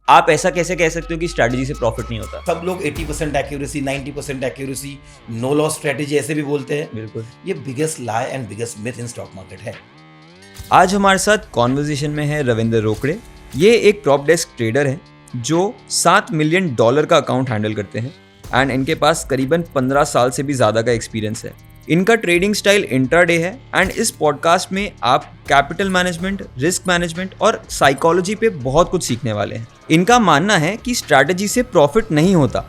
आप ऐसा कैसे कह सकते हो कि स्ट्रैटेजी से प्रॉफिट नहीं होता? सब लोग 80% accuracy, 90% accuracy, no loss strategy ऐसे भी बोलते हैं। बिल्कुल। ये biggest lie and biggest myth in stock market है। आज हमारे साथ कॉन्वर्जेशन में है रविंद्र रोकड़े। ये एक प्रॉप डेस्क ट्रेडर है जो $7 मिलियन का अकाउंट हैंडल करते हैं एंड इनके पास करीबन 15 साल से भी ज़्यादा का एक्सपीरियंस है। इनका ट्रेडिंग स्टाइल इंट्राडे है एंड इस पॉडकास्ट में आप कैपिटल मैनेजमेंट, रिस्क मैनेजमेंट और साइकोलॉजी पे बहुत कुछ सीखने वाले हैं। इनका मानना है कि स्ट्रैटेजी से प्रॉफिट नहीं होता।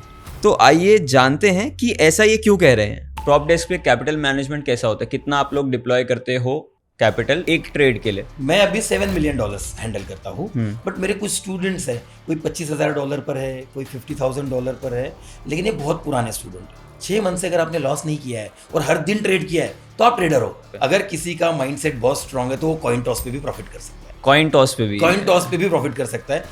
तो आइए जानते हैं कि ऐसा ये क्यों कह रहे हैं। प्रॉप डेस्क पे कैपिटल मैनेजमेंट कैसा होता है? कितना आप लोग डिप्लॉय करते हो कैपिटल एक ट्रेड के लिए? मैं अभी $7 मिलियन हैंडल करता हूँ, बट मेरे कुछ स्टूडेंट्स हैं, कोई $25,000 पर है, कोई $50,000 पर है, लेकिन ये बहुत पुराने स्टूडेंट हैं। 6 मंथ से अगर आपने लॉस नहीं किया है और हर दिन ट्रेड किया है तो आप ट्रेडर हो। अगर किसी का माइंडसेट बहुत स्ट्रांग है तो वो कॉइन टॉस पे भी प्रॉफिट कर सकता है। कॉइन टॉस पे भी प्रॉफिट कर सकता है।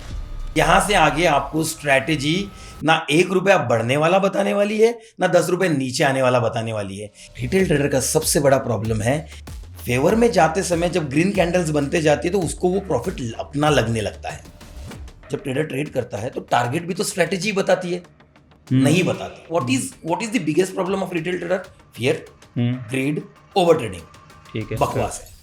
यहाँ से आगे आपको स्ट्रैटेजी ना ₹1 बढ़ने वाला बताने वाली है, ना ₹10 नीचे आने वाला बताने वाली है। रिटेल ट्रेडर का सबसे बड़ा प्रॉब्लम है, फेवर में जाते समय जब ग्रीन कैंडल्स बनते जाती है तो उसको वो प्रॉफिट अपना लगने लगता है। जब ट्रेडर ट्रेड करता है तो टारगेट भी तो स्ट्रैटेजी बताती है, नहीं बताती। What is the biggest problem of retail trader? Fear, greed, over trading. ठीक है, बकवास है।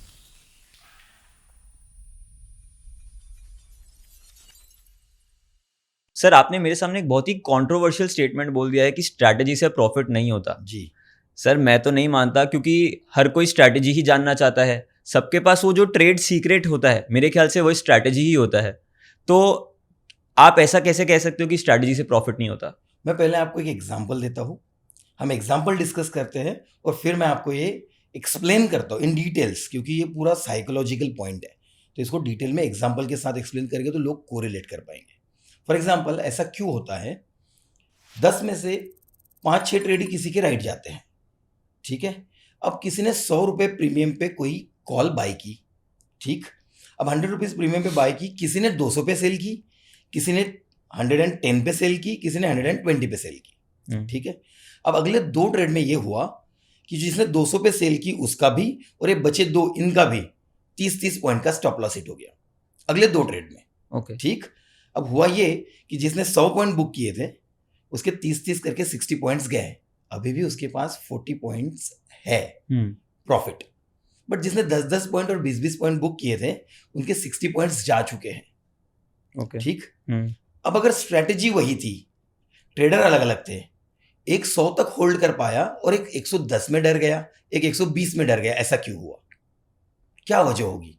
सर आपने मेरे सामने एक बहुत ही कंट्रोवर्शियल स्टेटमेंट बोल दिया है कि स्ट्रैटेजी से प्रॉफिट नहीं होता। जी सर मैं तो नहीं मानता, क्योंकि हर कोई स्ट्रैटेजी ही जानना चाहता है। सबके पास वो जो ट्रेड सीक्रेट होता है, मेरे ख्याल से वो स्ट्रैटेजी ही होता है। तो आप ऐसा कैसे कह सकते हो कि स्ट्रैटेजी से प्रॉफिट नहीं होता? मैं पहले आपको एक एग्जांपल देता हूँ, हम एग्जांपल डिस्कस करते हैं और फिर मैं आपको ये एक्सप्लेन करता हूँ इन डिटेल्स, क्योंकि ये पूरा साइकोलॉजिकल पॉइंट है। तो इसको डिटेल में एग्जांपल के साथ एक्सप्लेन करेंगे तो लोग कोरिलेट कर पाएंगे। फॉर एग्जांपल, ऐसा क्यों होता है? 10 में से 5-6 ट्रेड किसी के राइट जाते हैं, ठीक है। अब किसी ने ₹100 प्रीमियम पे कोई कॉल बाय की, ठीक। अब ₹100 प्रीमियम पे बाय की, किसी ने 200 पे सेल की, किसी ने 110 पे सेल की, किसी ने 120 पे सेल की, ठीक है। अब अगले 2 ट्रेड में ये हुआ कि जिसने 200 पे सेल की उसका भी और ये बचे 2 इनका भी 30-30 पॉइंट का स्टॉप लॉस हिट हो गया अगले 2 ट्रेड में। ओके, ठीक। अब हुआ ये कि जिसने 100 पॉइंट बुक किए थे उसके 30-30 करके 60 पॉइंट्स गए, अभी भी उसके पास 40 पॉइंट्स है प्रॉफिट। बट जिसने 10-10 पॉइंट और 20-20 पॉइंट बुक किए थे उनके 60 पॉइंट्स जा चुके हैं। ओके, ठीक। अब अगर स्ट्रेटेजी वही थी, ट्रेडर अलग अलग थे, एक 100 तक होल्ड कर पाया और एक 110 में डर गया, एक 120 में डर गया, ऐसा क्यों हुआ? क्या वजह होगी?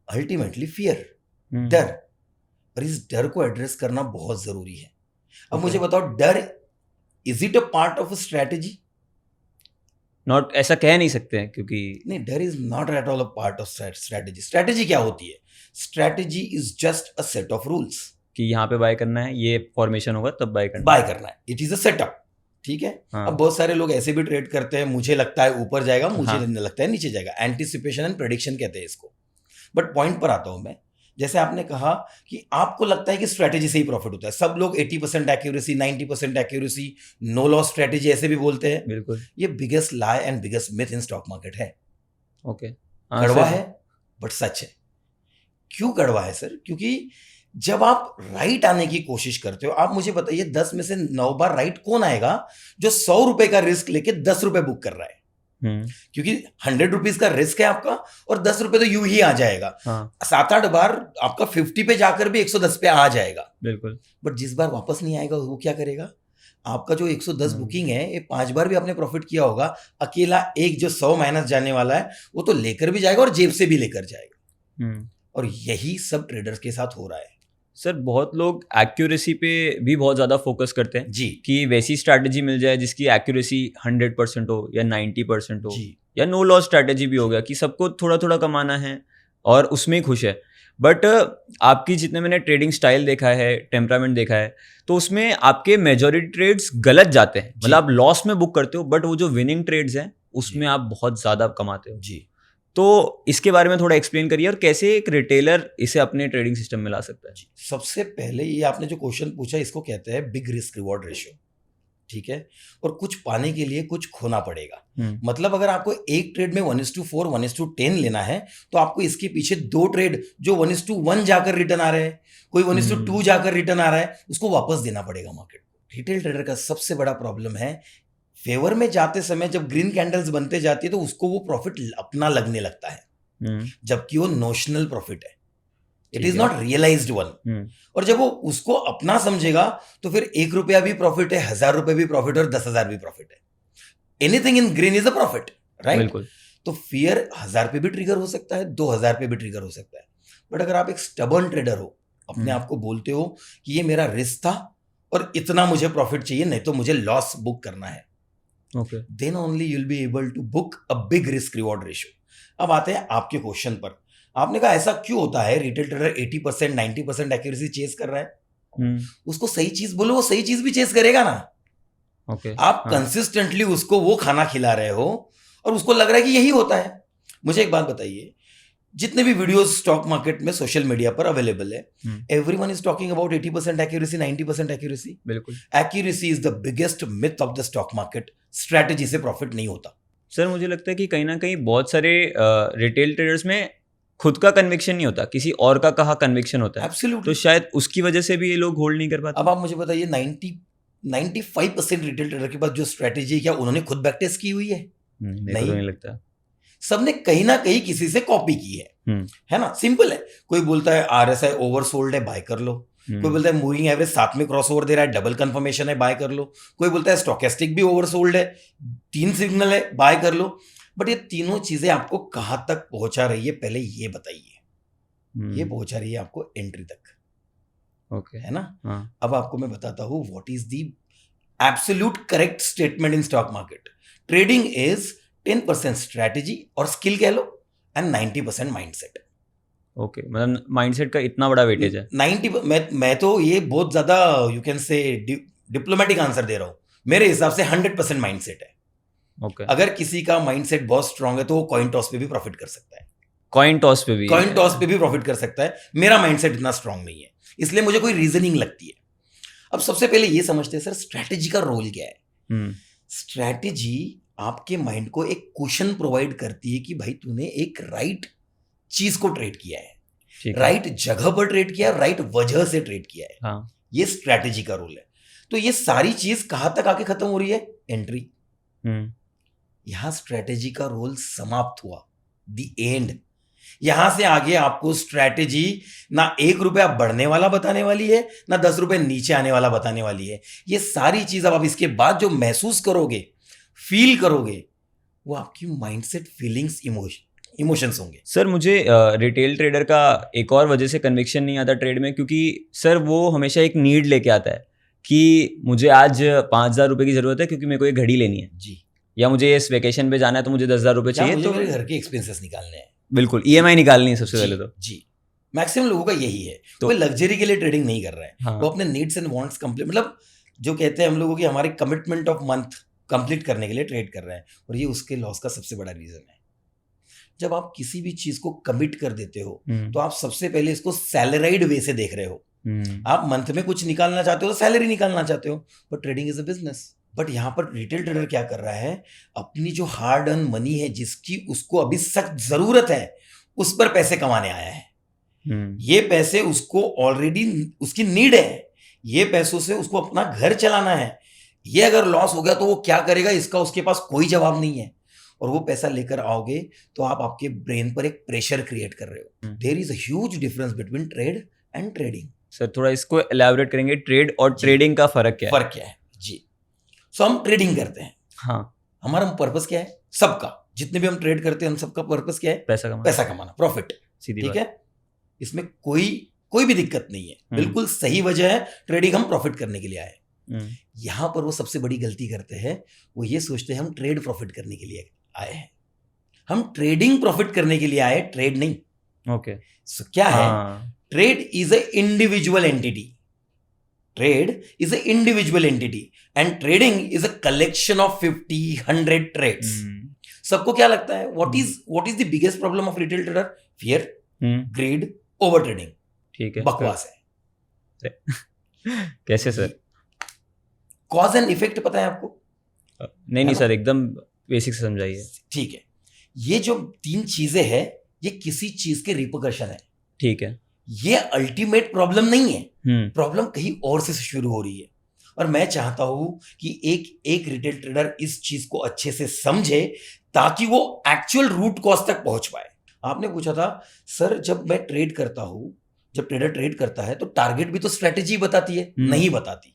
अल्टीमेटली फियर, डर। और इस डर को एड्रेस करना बहुत जरूरी है। अब मुझे बताओ, डर is it a part of a strategy? Not, ऐसा कह नहीं सकते हैं, क्योंकि नहीं, डर is not at all a part of strategy. Strategy क्या होती है? Strategy is just a set of rules कि यहाँ पे बाय करना है, ये फॉर्मेशन होगा तब बाय करना है। इट इज अ सेटअप, ठीक है। हाँ। अब बहुत सारे लोग ऐसे भी ट्रेड करते हैं, मुझे लगता है ऊपर जाएगा, मुझे लगता है नीचे जाएगा, एंटिसिपेशन एंड प्रेडिक्शन कहते हैं इसको। बट पॉइंट पर आता हूं मैं, जैसे आपने कहा कि आपको लगता है कि स्ट्रेटेजी से ही प्रॉफिट होता है। सब लोग 80% accuracy, 90% accuracy, no loss strategy ऐसे भी बोलते हैं। बिल्कुल, ये biggest lie and biggest myth in stock market है। ओके, कड़वा है बट सच है। क्यों कड़वा है सर? क्योंकि जब आप राइट आने की कोशिश करते हो, आप मुझे बताइए 10 में से 9 बार राइट कौन आएगा जो ₹100 का रिस्क लेके ₹10 बुक कर रहा है? क्योंकि ₹100 का रिस्क है आपका और ₹10 तो यूं ही आ जाएगा। 7-8 बार आपका 50 पे जाकर भी 110 पे आ जाएगा। बिल्कुल। बट जिस बार वापस नहीं आएगा वो क्या करेगा? आपका जो 110 बुकिंग है, ये 5 बार भी आपने प्रॉफिट किया होगा, अकेला एक जो 100 माइनस जाने वाला है वो तो लेकर भी जाएगा और जेब से भी लेकर जाएगा। और यही सब ट्रेडर्स के साथ हो रहा है। सर बहुत लोग एक्यूरेसी पे भी बहुत ज़्यादा फोकस करते हैं जी, कि वैसी स्ट्रैटेजी मिल जाए जिसकी एक्यूरेसी 100% हो या 90% हो, जी, या नो लॉस स्ट्रैटेजी भी हो गया कि सबको थोड़ा थोड़ा कमाना है और उसमें ही खुश है। बट आपकी जितने मैंने ट्रेडिंग स्टाइल देखा है, टेम्परामेंट देखा है, तो उसमें आपके मेजॉरिटी ट्रेड्स गलत जाते हैं। मतलब आप लॉस में बुक करते हो, बट वो जो विनिंग ट्रेड्स हैं उसमें आप बहुत ज़्यादा कमाते हो। जी। तो इसके बारे में थोड़ा एक्सप्लेन करिए और कैसे एक रिटेलर इसे अपने ट्रेडिंग सिस्टम में ला सकता है। सबसे पहले ये आपने जो क्वेश्चन पूछा, इसको कहते हैं बिग रिस्क रिवॉर्ड रेशियो, ठीक है, और कुछ पाने के लिए कुछ खोना पड़ेगा। हम्म, मतलब अगर आपको एक ट्रेड में 1:4 1:10 लेना है, तो आपको इसके पीछे 2 ट्रेड जो 1:1 जाकर रिटर्न आ रहे हैं, कोई 1:2 जाकर रिटर्न आ रहा है, उसको वापस देना पड़ेगा मार्केट को। रिटेल ट्रेडर का सबसे बड़ा प्रॉब्लम है, फेवर में जाते समय जब ग्रीन कैंडल्स बनते जाती है तो उसको वो प्रॉफिट अपना लगने लगता है, जबकि वो नोशनल प्रॉफिट है, it is not realised one. और जब वो उसको अपना समझेगा तो फिर 1 रुपया भी प्रॉफिट है, 1000 रुपए भी प्रॉफिट है और 10,000 भी प्रॉफिट है। Anything in green is a profit, right? बिल्कुल। तो फियर 1000 पे भी ट्रिगर हो सकता है, 2000 पे भी ट्रिगर हो सकता है। बट अगर आप एक स्टबर्न ट्रेडर हो, अपने आप को बोलते हो कि ये मेरा रिस्क था और इतना मुझे प्रॉफिट चाहिए, नहीं तो मुझे लॉस बुक करना है, okay, then only you will be able to book a big risk reward ratio. अब आते हैं आपके क्वेश्चन पर। आपने कहा ऐसा क्यों होता है रिटेल ट्रेडर 80% 90% एक्यूरेसी चेस कर रहा है? उसको सही चीज बोलो, वो सही चीज भी चेस करेगा ना। ओके, आप कंसिस्टेंटली उसको वो खाना खिला रहे हो और उसको लग रहा है कि यही होता है। मुझे एक बात बताइए, जितने भी वीडियोस स्टॉक मार्केट में सोशल मीडिया पर अवेलेबल है, everyone is talking about 80% accuracy, 90% accuracy. बिल्कुल। Accuracy is the biggest myth of the stock market. Strategy से प्रॉफिट नहीं होता। सर मुझे लगता है कि कहीं ना कहीं बहुत सारे रिटेल ट्रेडर्स में खुद का कन्विक्शन नहीं होता, किसी और का कहा कन्विक्शन होता है, एब्सोल्युटली। तो शायद उसकी वजह से भी ये लोग होल्ड नहीं कर पाते। अब आप मुझे बताइए, 95% रिटेल ट्रेडर के पास जो स्ट्रैटेजी है, क्या उन्होंने खुद बैक टेस्ट की हुई है? मेरे को तो नहीं लगता। सबने कहीं ना कहीं किसी से कॉपी की है ना? सिंपल है। कोई बोलता है आरएसआई ओवरसोल्ड है, बाय कर लो। कोई बोलता है मूविंग एवरेज साथ में क्रॉसओवर दे रहा है, डबल कंफर्मेशन है, बाय कर लो। कोई बोलता है स्टोकेस्टिक भी ओवरसोल्ड है, 3 सिग्नल है, बाय कर लो। बट ये तीनों चीजें आपको कहां तक पहुंचा रही है, पहले ये बताइए। ये पहुंचा रही है आपको एंट्री तक, ओके, है ना? अब आपको मैं बताता हूं what is the absolute correct statement in stock market. Trading is 10% strategy और स्किल कह लो, एंड 90% माइंडसेट। ओके, मतलब माइंडसेट का इतना बड़ा वेटेज है। 90 मैं तो ये बहुत ज्यादा you can say diplomatic answer दे रहा हूं। मेरे हिसाब से 100% माइंडसेट है। ओके, अगर किसी का माइंडसेट बहुत स्ट्रांग है तो वो कॉइन टॉस पे भी प्रॉफिट कर सकता है। कॉइन टॉस पे भी प्रॉफिट कर सकता है। मेरा माइंडसेट इतना स्ट्रांग नहीं है, इसलिए मुझे कोई रीजनिंग लगती है। अब सबसे पहले ये समझते हैं सर, स्ट्रैटेजी का रोल क्या है। स्ट्रैटेजी आपके माइंड को एक क्वेश्चन प्रोवाइड करती है कि भाई तूने एक राइट चीज को ट्रेड किया है, राइट जगह पर ट्रेड किया, राइट वजह से ट्रेड किया है। हाँ। ये स्ट्रैटेजी का रोल है। तो ये सारी चीज कहां तक आके खत्म हो रही है? एंट्री। यहां स्ट्रैटेजी का रोल समाप्त हुआ, द एंड। यहां से आगे आपको स्ट्रैटेजी ना 1 रुपया बढ़ने वाला बताने वाली है, ना 10 रुपए नीचे आने वाला बताने वाली है। ये सारी चीज अब आप इसके बाद जो महसूस करोगे, फील करोगे, वो आपकी माइंडसेट, फीलिंग्स, इमोशंस होंगे। सर मुझे रिटेल ट्रेडर का एक और वजह से कन्विक्शन नहीं आता ट्रेड में, क्योंकि सर वो हमेशा एक नीड लेके आता है कि मुझे आज 5,000 रुपये की जरूरत है क्योंकि मेरे को एक घड़ी लेनी है जी, या मुझे इस वेकेशन पे जाना है तो मुझे 10,000 रुपये चाहिए, तो मेरे घर के एक्सपेंसेस निकालने हैं। बिल्कुल, EMI निकालनी है सबसे पहले तो। जी, मैक्सिमम लोगों का यही है। तो कोई लग्जरी के लिए ट्रेडिंग नहीं कर रहा है। हाँ। वो अपने नीड्स एंड वांट्स कंप्लीट, मतलब जो कहते हैं हम लोगों की हमारी कमिटमेंट ऑफ मंथ कंप्लीट करने के लिए ट्रेड कर रहे हैं, और ये उसके लॉस का सबसे बड़ा रीजन है। जब आप किसी भी चीज को कमिट कर देते हो तो आप सबसे पहले इसको सैलराइड वे से देख रहे हो। आप मंथ में कुछ निकालना चाहते हो तो सैलरी निकालना चाहते हो, but trading is a business. But यहां पर रिटेल ट्रेडर क्या कर रहा है, अपनी जो हार्ड अर्न मनी है, जिसकी उसको अभी सख्त जरूरत है, उस पर पैसे कमाने आया है। ये पैसे उसको ऑलरेडी उसकी नीड है, ये पैसों से उसको अपना घर चलाना है। ये अगर लॉस हो गया तो वो क्या करेगा, इसका उसके पास कोई जवाब नहीं है। और वो पैसा लेकर आओगे तो आप आपके ब्रेन पर एक प्रेशर क्रिएट कर रहे हो। There is a huge difference between trade and trading. Sir थोड़ा इसको एलैबोरेट करेंगे, ट्रेड और ट्रेडिंग का फर्क क्या है? फर्क क्या है जी? सो हम ट्रेडिंग करते हैं, हाँ, हमारा पर्पस क्या है? सबका, जितने भी हम ट्रेड करते हैं, हम सबका पर्पस क्या है? पैसा कमाना, प्रॉफिट। ठीक है, इसमें कोई भी दिक्कत नहीं है, बिल्कुल सही वजह है। ट्रेडिंग हम प्रॉफिट करने के लिए आए। यहां पर वो सबसे बड़ी गलती करते हैं, वो ये सोचते हैं हम ट्रेड प्रॉफिट करने के लिए आए हैं। हम ट्रेडिंग प्रॉफिट करने के लिए आए, ट्रेड नहीं। ओके, सो क्या है? Trade is a individual entity. Trade is a individual entity and trading is a collection of 50-100 trades. सबको क्या लगता है, what is the biggest problem of retail trader? Fear, greed, over trading. ठीक है, बकवास है। कैसे सर? कॉज एंड इफेक्ट पता है आपको? नहीं सर, एकदम बेसिक से समझाइए। ठीक है, ये जो 3 चीजें हैं ये किसी चीज के रिपरकशन है। ठीक है। ये अल्टीमेट प्रॉब्लम नहीं है, प्रॉब्लम हम्म। कहीं और से शुरू हो रही है। और मैं चाहता हूं कि एक रिटेल ट्रेडर इस चीज को अच्छे से समझे ताकि वो एक्चुअल रूट कॉज तक पहुंच पाए। आपने पूछा था सर, जब मैं ट्रेड करता हूं, जब ट्रेडर ट्रेड करता है तो टारगेट भी तो स्ट्रेटेजी बताती है? नहीं बताती।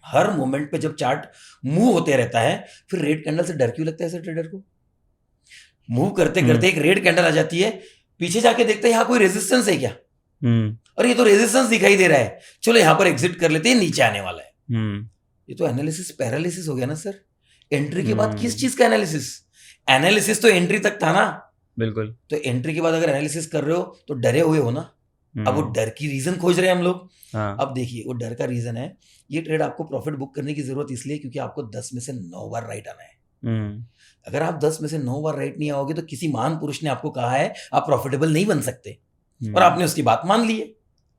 हर मोमेंट पे जब चार्ट मूव होते रहता है, फिर रेड कैंडल से डर क्यों लगता है सर ट्रेडर को? मूव करते करते एक रेड कैंडल आ जाती है, पीछे जाके देखते हैं यहाँ कोई रेजिस्टेंस है क्या, और ये तो रेजिस्टेंस दिखाई दे रहा है, चलो यहाँ पर एग्जिट कर लेते हैं, नीचे आने वाला है। ये तो एनालिसिस पैरालिसिस हो गया ना सर। एंट्री के बाद किस चीज का एनालिसिस? एनालिसिस तो एंट्री तक था ना। बिल्कुल। तो एंट्री के बाद अगर एनालिसिस कर रहे हो तो डरे हुए हो ना। अब वो डर की रीजन खोज रहे हैं हम लोग। हाँ। अब देखिए वो डर का रीजन है, ये ट्रेड आपको प्रॉफिट बुक करने की जरूरत इसलिए क्योंकि आपको 10 में से 9 बार राइट आना है। अगर आप 10 में से 9 बार राइट नहीं आओगे तो किसी महान पुरुष ने आपको कहा है आप प्रॉफिटेबल नहीं बन सकते, और आपने उसकी बात मान ली है।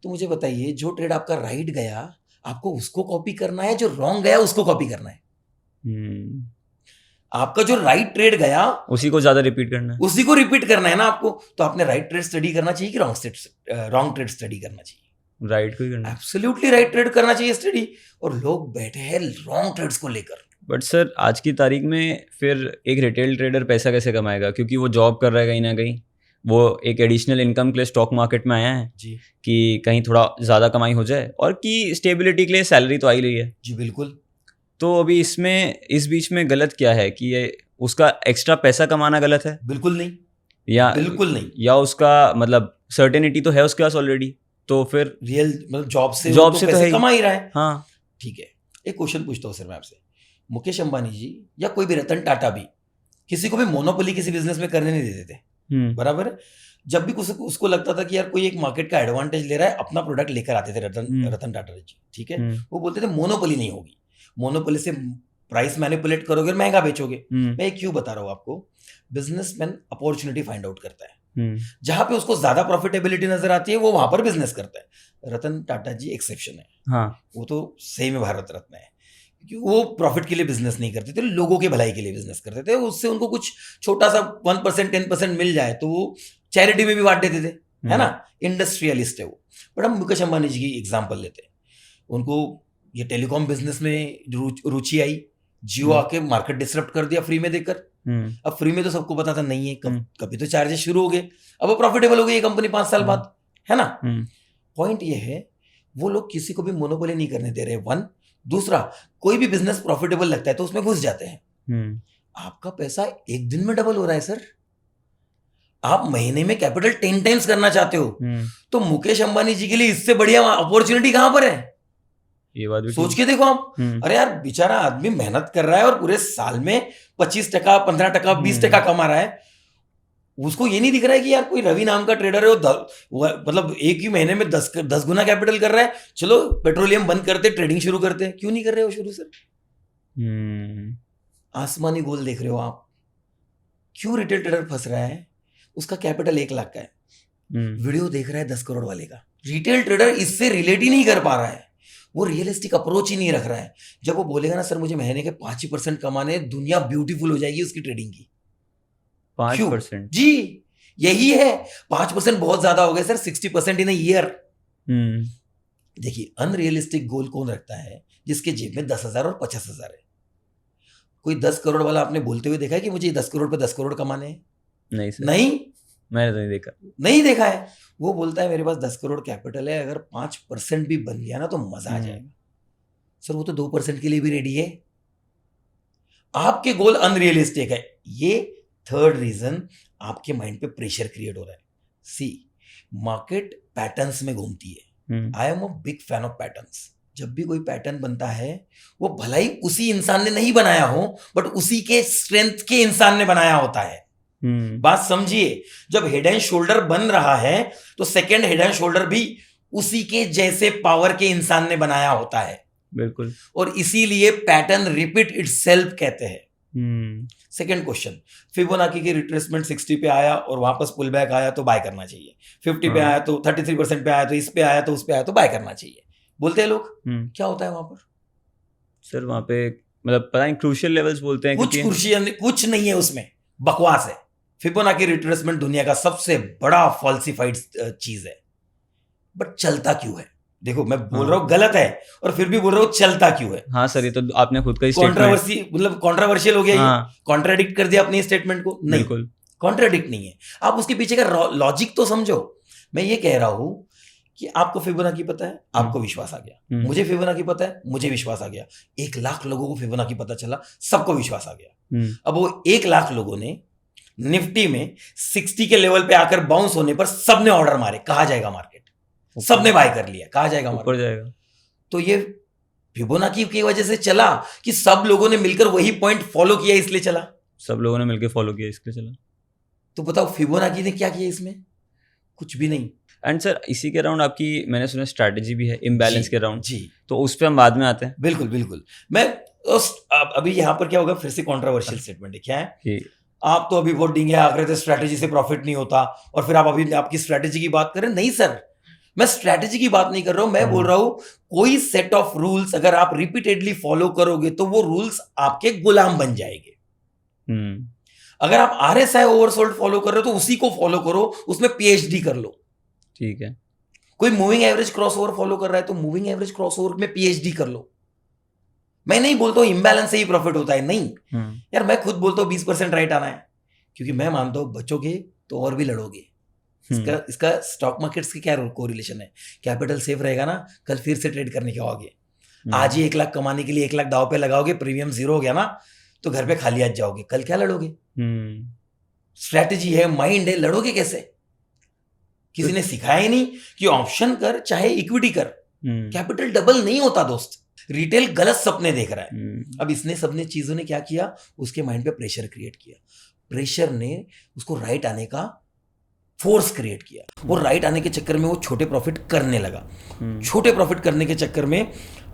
तो मुझे बताइए, जो ट्रेड आपका राइट गया आपको उसको कॉपी करना है, जो रॉन्ग गया उसको कॉपी करना है? आपका जो राइट ट्रेड गया उसी को ज्यादा रिपीट करना है, उसी को रिपीट करना है ना आपको। तो आपने राइट ट्रेड स्टडी करना चाहिए कि रॉन्ग ट्रेड स्टडी करना चाहिए? राइट को ही करना है। एब्सोल्युटली राइट ट्रेड करना चाहिए स्टडी, और लोग बैठे हैं रॉन्ग ट्रेड्स को लेकर। बट सर, आज की तारीख में फिर एक रिटेल ट्रेडर पैसा कैसे कमाएगा? क्योंकि वो जॉब कर रहा है कहीं ना कहीं, वो एक एडिशनल इनकम के लिए स्टॉक मार्केट में आया है जी कि कहीं थोड़ा ज़्यादा कमाई हो जाए, और कि स्टेबिलिटी के लिए सैलरी तो आ ही रही है। जी बिल्कुल। तो अभी इसमें इस बीच में गलत क्या है कि ये उसका एक्स्ट्रा पैसा कमाना गलत है? बिल्कुल नहीं, या बिल्कुल नहीं। या उसका मतलब सर्टेनिटी तो है उसके पास ऑलरेडी, तो फिर रियल मतलब जॉब से तो पैसे है कमा ही रहा है। हाँ ठीक है, एक क्वेश्चन पूछता हूँ सर मैं आपसे। मुकेश अंबानी जी या कोई भी रतन टाटा भी किसी को भी मोनोपोली किसी बिजनेस में करने नहीं देते थे, बराबर है? जब भी उसको लगता था कि यार कोई एक मार्केट का एडवांटेज ले रहा है, अपना प्रोडक्ट लेकर आते थे रतन टाटा जी, ठीक है? वो बोलते थे मोनोपोली नहीं होगी, मोनोपोली से प्राइस मैनिपुलेट करोगे और महंगा बेचोगे। मैं क्यों बता रहा हूँ आपको, बिजनेसमैन अपॉर्चुनिटी फाइंड आउट करता है, जहां पे उसको ज्यादा प्रॉफिटेबिलिटी नजर आती है वो वहां पर बिजनेस करता है। रतन टाटा जी एक्सेप्शन है, हाँ। वो तो सही में भारत रत्न है, क्योंकि वो प्रॉफिट के लिए बिजनेस नहीं करते थे, लोगों के भलाई के लिए बिजनेस करते थे। उससे उनको कुछ छोटा सा 1% 10% मिल जाए तो वो चैरिटी में भी बांट देते थे, है ना? इंडस्ट्रियलिस्ट है वो। बट हम मुकेश अंबानी जी की एग्जाम्पल लेते हैं, उनको ये टेलीकॉम बिजनेस में रुचि आई, जियो आके मार्केट डिसरप्ट कर दिया फ्री में देकर। अब फ्री में तो सबको पता था नहीं है, कभी तो चार्जेस शुरू हो गए, अब वो प्रॉफिटेबल हो गई ये कंपनी 5 साल बाद, है ना? पॉइंट ये है, वो लोग किसी को भी मोनोपोली नहीं करने दे रहे, 1। दूसरा, कोई भी बिजनेस प्रॉफिटेबल लगता है तो उसमें घुस जाते हैं। आपका पैसा एक दिन में डबल हो रहा है सर, आप महीने में कैपिटल 10 टाइम्स करना चाहते हो, तो मुकेश अंबानी जी के लिए इससे बढ़िया अपॉर्चुनिटी कहां पर है? ये बात भी सोच के देखो आप। अरे यार, बेचारा आदमी मेहनत कर रहा है और पूरे साल में 25%, 15%, 20% कमा रहा है। उसको ये नहीं दिख रहा है कि यार कोई रवि नाम का ट्रेडर है, वो मतलब एक ही महीने में 10 गुना कैपिटल कर रहा है, चलो पेट्रोलियम बंद करते ट्रेडिंग शुरू करते हैं। क्यों नहीं कर रहे हो शुरू सर? आसमानी गोल देख रहे हो आप। क्यों रिटेल ट्रेडर फंस रहा है? उसका कैपिटल 1 लाख का है, वीडियो देख रहा है 10 करोड़ वाले का। रिटेल ट्रेडर इससे रिलेट ही नहीं कर पा रहा है, वो रियलिस्टिक अप्रोच ही नहीं रख रहा है। जब वो बोलेगा ना सर मुझे महीने के 5% कमाने, दुनिया ब्यूटीफुल हो जाएगी उसकी ट्रेडिंग की। 5%? जी यही है, 5% बहुत ज्यादा हो गया सर, 60% इन अ ईयर। देखिए, अनरियलिस्टिक गोल कौन रखता है? जिसके जेब में 10,000 और 50,000 है। कोई 10 करोड़ वाला आपने बोलते हुए देखा है कि मुझे 10 करोड़ पे 10 करोड़ कमाने हैं? नहीं सर, नहीं, मैंने तो नहीं देखा है। वो बोलता है मेरे पास 10 करोड़ कैपिटल है, अगर 5% भी बन गया ना तो मजा आ जाएगा। सर वो तो 2% के लिए भी रेडी है। आपके गोल अनरियलिस्टिक है। ये थर्ड रीजन, आपके माइंड पे प्रेशर क्रिएट हो रहा है। सी, मार्केट पैटर्न्स में घूमती है। I am a big fan of patterns. जब भी कोई पैटर्न बनता है वो भलाई उसी इंसान ने नहीं बनाया हो, बट उसी के स्ट्रेंथ के इंसान ने बनाया होता है। बात समझिए, जब हेड एंड शोल्डर बन रहा है तो सेकंड हेड एंड शोल्डर भी उसी के जैसे पावर के इंसान ने बनाया होता है। बिल्कुल। और इसीलिए पैटर्न रिपीट इटसेल्फ कहते हैं। सेकंड क्वेश्चन, फिबोनाची की रिट्रेसमेंट 60 पे आया और वापस पुल बैक आया तो बाय करना चाहिए। 50 पे आया तो 33% पे आया तो इस पे आया तो उस पे आया तो बाय करना चाहिए, बोलते हैं लोग। क्या होता है वहां पर? सर वहाँ पे मतलब पता नहीं क्रूशियल लेवल्स बोलते हैं कुछ कुछ नहीं है उसमें, बकवास है। फिबोनाची रिट्रेसमेंट दुनिया का सबसे बड़ा फॉल्सिफाइड चीज है, बट चलता क्यों है? देखो मैं बोल रहा हूँ गलत है और फिर भी बोल रहा हूँ चलता क्यों है। हाँ सर, ये तो आपने खुद का ही कॉन्ट्रोवर्सी मतलब कॉन्ट्रोवर्शियल हो गया ये, हाँ, कॉन्ट्राडिक्ट कर दिया अपनी स्टेटमेंट को। नहीं, बिल्कुल कॉन्ट्राडिक्ट नहीं है, आप उसके पीछे का लॉजिक तो समझो। मैं ये कह रहा हूं कि आपको फिबोनाची पता है, आपको विश्वास आ गया, मुझे फिबोनाची पता है, मुझे विश्वास आ गया, 1 लाख लोगों को फिबोनाची पता चला, सबको विश्वास आ गया। अब वो 1 लाख लोगों ने निफ्टी में 60 के लेवल पे आकर बाउंस होने पर सबने ऑर्डर मारे, कहा जाएगा मार्केट, सबने बाय कर लिया, कहा जाएगा ऊपर जाएगा। तो ये फिबोनाची की वजह से चला कि सब लोगों ने मिलकर वही पॉइंट फॉलो किया इसलिए चला? सब लोगों ने मिलकर फॉलो किया इसलिए चला। तो बताओ फिबोनाची ने क्या किया इसमें? कुछ भी नहीं। एंड सर इसी के राउंड आपकी मैंने सुना स्ट्रैटेजी भी है इम्बैलेंस के राउंड जी, तो उस पर हम बाद में आते हैं। बिल्कुल बिल्कुल। मैं अभी यहाँ पर क्या होगा, फिर से कॉन्ट्रोवर्शियल स्टेटमेंट है, क्या है कि आप तो अभी वोट देंगे आकर थे स्ट्रैटेजी से प्रॉफिट नहीं होता और फिर आप अभी आपकी स्ट्रैटेजी की बात करें। नहीं सर, मैं स्ट्रैटेजी की बात नहीं कर रहा हूं, मैं बोल रहा हूं कोई सेट ऑफ रूल्स अगर आप रिपीटेडली फॉलो करोगे तो वो रूल्स आपके गुलाम बन जाएंगे। अगर आप RSI ओवरसोल्ड फॉलो कर रहे हो तो उसी को फॉलो करो, उसमें PhD कर लो। ठीक है। कोई मूविंग एवरेज क्रॉसओवर फॉलो कर रहा है तो मूविंग एवरेज क्रॉसओवर में PhD कर लो। मैं नहीं बोलता हूं इम्बैलेंस से ही प्रॉफिट होता है, नहीं यार, मैं खुद बोलता हूं 20% राइट आना है, क्योंकि मैं मानता हूं बचोगे तो और भी लड़ोगे। इसका स्टॉक मार्केट्स की क्या कोरिलेशन है? कैपिटल सेफ रहेगा ना, कल फिर से ट्रेड करने के आओगे। आज ही 1 लाख कमाने के लिए 1 लाख दाव पे लगाओगे, प्रीमियम 0 हो गया ना तो घर पे खाली आज जाओगे, कल क्या लड़ोगे? स्ट्रैटेजी है, माइंड है, लड़ोगे कैसे? किसी ने सिखाया ही नहीं कि ऑप्शन कर चाहे इक्विटी कर, कैपिटल डबल नहीं होता दोस्त। रिटेल गलत सपने देख रहा है। अब इसने सबने चीजों ने क्या किया, उसके माइंड पे प्रेशर क्रिएट किया, प्रेशर ने उसको राइट आने का फोर्स क्रिएट किया और राइट आने के चक्कर में वो छोटे प्रॉफिट करने लगा। छोटे प्रॉफिट करने के चक्कर में